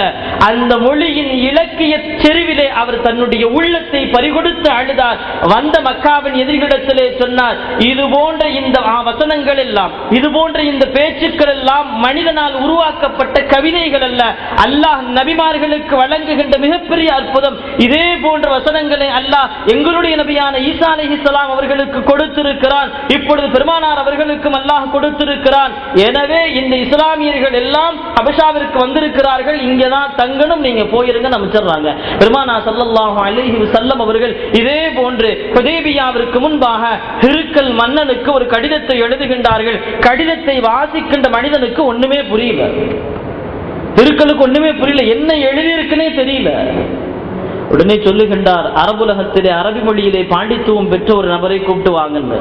Speaker 1: அந்த மொழியின் இலக்கிய செறிவிலே அவர் தன்னுடைய உள்ளத்தை பறிகொடுத்து அழுதார். வந்த மக்காவின் எதிரிகளிடத்திலே சொன்னார், இது போன்ற இந்த வசனங்கள் எல்லாம், இது போன்ற இந்த பேச்சுக்கள் எல்லாம் மனிதனால் உருவாக்கப்பட்ட கவிதைகள் அல்ல, அல்லாஹ் நபிமார்களுக்கு வழங்குகின்ற மிகப்பெரிய அற்புதம். இதே போன்ற வசனங்களை அல்லாஹ் எங்களுடைய நபியான ஈசா அலைஹிஸ்ஸலாம் அவர்களுக்கு கொடுத்திருக்கிறான். இப்பொழுது பெருமானார் அவர்களுக்கும் அல்லாஹ் கொடுத்திருக்கிறான். எனவே இந்த இஸ்லாமியர்கள் எல்லாம் ஹபஷாவிற்கு வந்திருக்கிறார்கள், இங்கதான் தங்கணும், நீங்க போயிருங்க அமைச்சர்றாங்க. பெருமானார் ஸல்லல்லாஹு அலைஹி வஸல்லம் அவர்கள் இதே போன்று ஹுதைபியாவிற்கு முன்பாக ஹிருக்கல் மன்னனுக்கு ஒரு கடிதத்தை எழுதுகின்றார்கள். கடிதத்தை வாசிக்கின்ற மனிதனுக்கு ஒண்ணுமே புரியல, ஹிருக்கலுக்கு ஒண்ணுமே புரியல, என்ன எழுதியிருக்குன்னே தெரியல. உடனே சொல்லுகின்றார், அரபுலகத்திலே அரபி மொழியிலே பாண்டித்துவம் பெற்ற ஒரு நபரை கூப்பிட்டு வாங்க.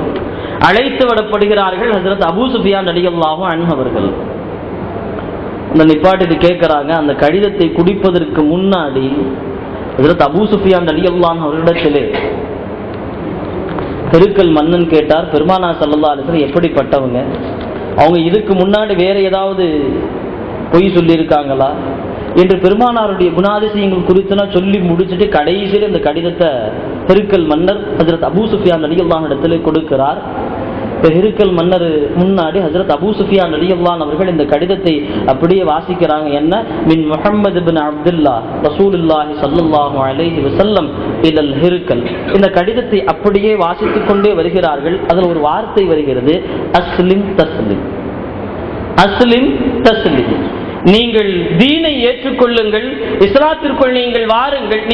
Speaker 1: அழைத்து விடப்படுகிறார்கள் ஹஜ்ரத் அபூ சுஃபியான் ரலியல்லாஹு அன்ஹு அவர்கள். அந்த நிப்பாட்டி கேட்கிறாங்க, அந்த கடிதத்தை குடிப்பதற்கு முன்னாடி ஹஜ்ரத் அபூ சுஃபியான் ரலியல்லாஹு அன்ஹு அவர்களிடத்திலே ஹிருக்கல் மன்னன் கேட்டார், பெருமானார் ஸல்லல்லாஹு அலைஹி வஸல்லம் எப்படிப்பட்டவங்க, அவங்க இதுக்கு முன்னாடி வேற ஏதாவது பொய் சொல்லியிருக்காங்களா என்று பெருமானாருடைய குணாதிசயங்கள் குறித்து சொல்லி முடிச்சுட்டு கடைசியில் இந்த கடிதத்தை ஹிருக்கல் மன்னர் ஹஜ்ரத் அபூ சுஃபியான் ரலியல்லாஹு அன்ஹு இடத்திலே கொடுக்கிறார். ஹிருக்கல் மன்னர் முன்னாடி ஹஜ்ரத் அபூ சுஃபியான் ரலியல்லாஹு அன்ஹு அவர்கள் இந்த கடிதத்தை அப்படியே வாசிக்கிறாங்க. என்ன, மின் முஹம்மது பின் அப்துல்லாஹ் ரசூலுல்லாஹி ஸல்லல்லாஹு அலைஹி வஸல்லம் இலல் ஹிருக்கல். இந்த கடிதத்தை அப்படியே வாசித்துக் கொண்டே வருகிறார்கள். அதில் ஒரு வார்த்தை வருகிறது, அஸ்லிம் தஸ்லிம், அஸ்லிம் தஸ்லிம், நீங்கள் தீனை ஏற்றுக்கொள்ளுங்கள், இஸ்லாத்திற்குள் நீங்கள் வாருங்கள்.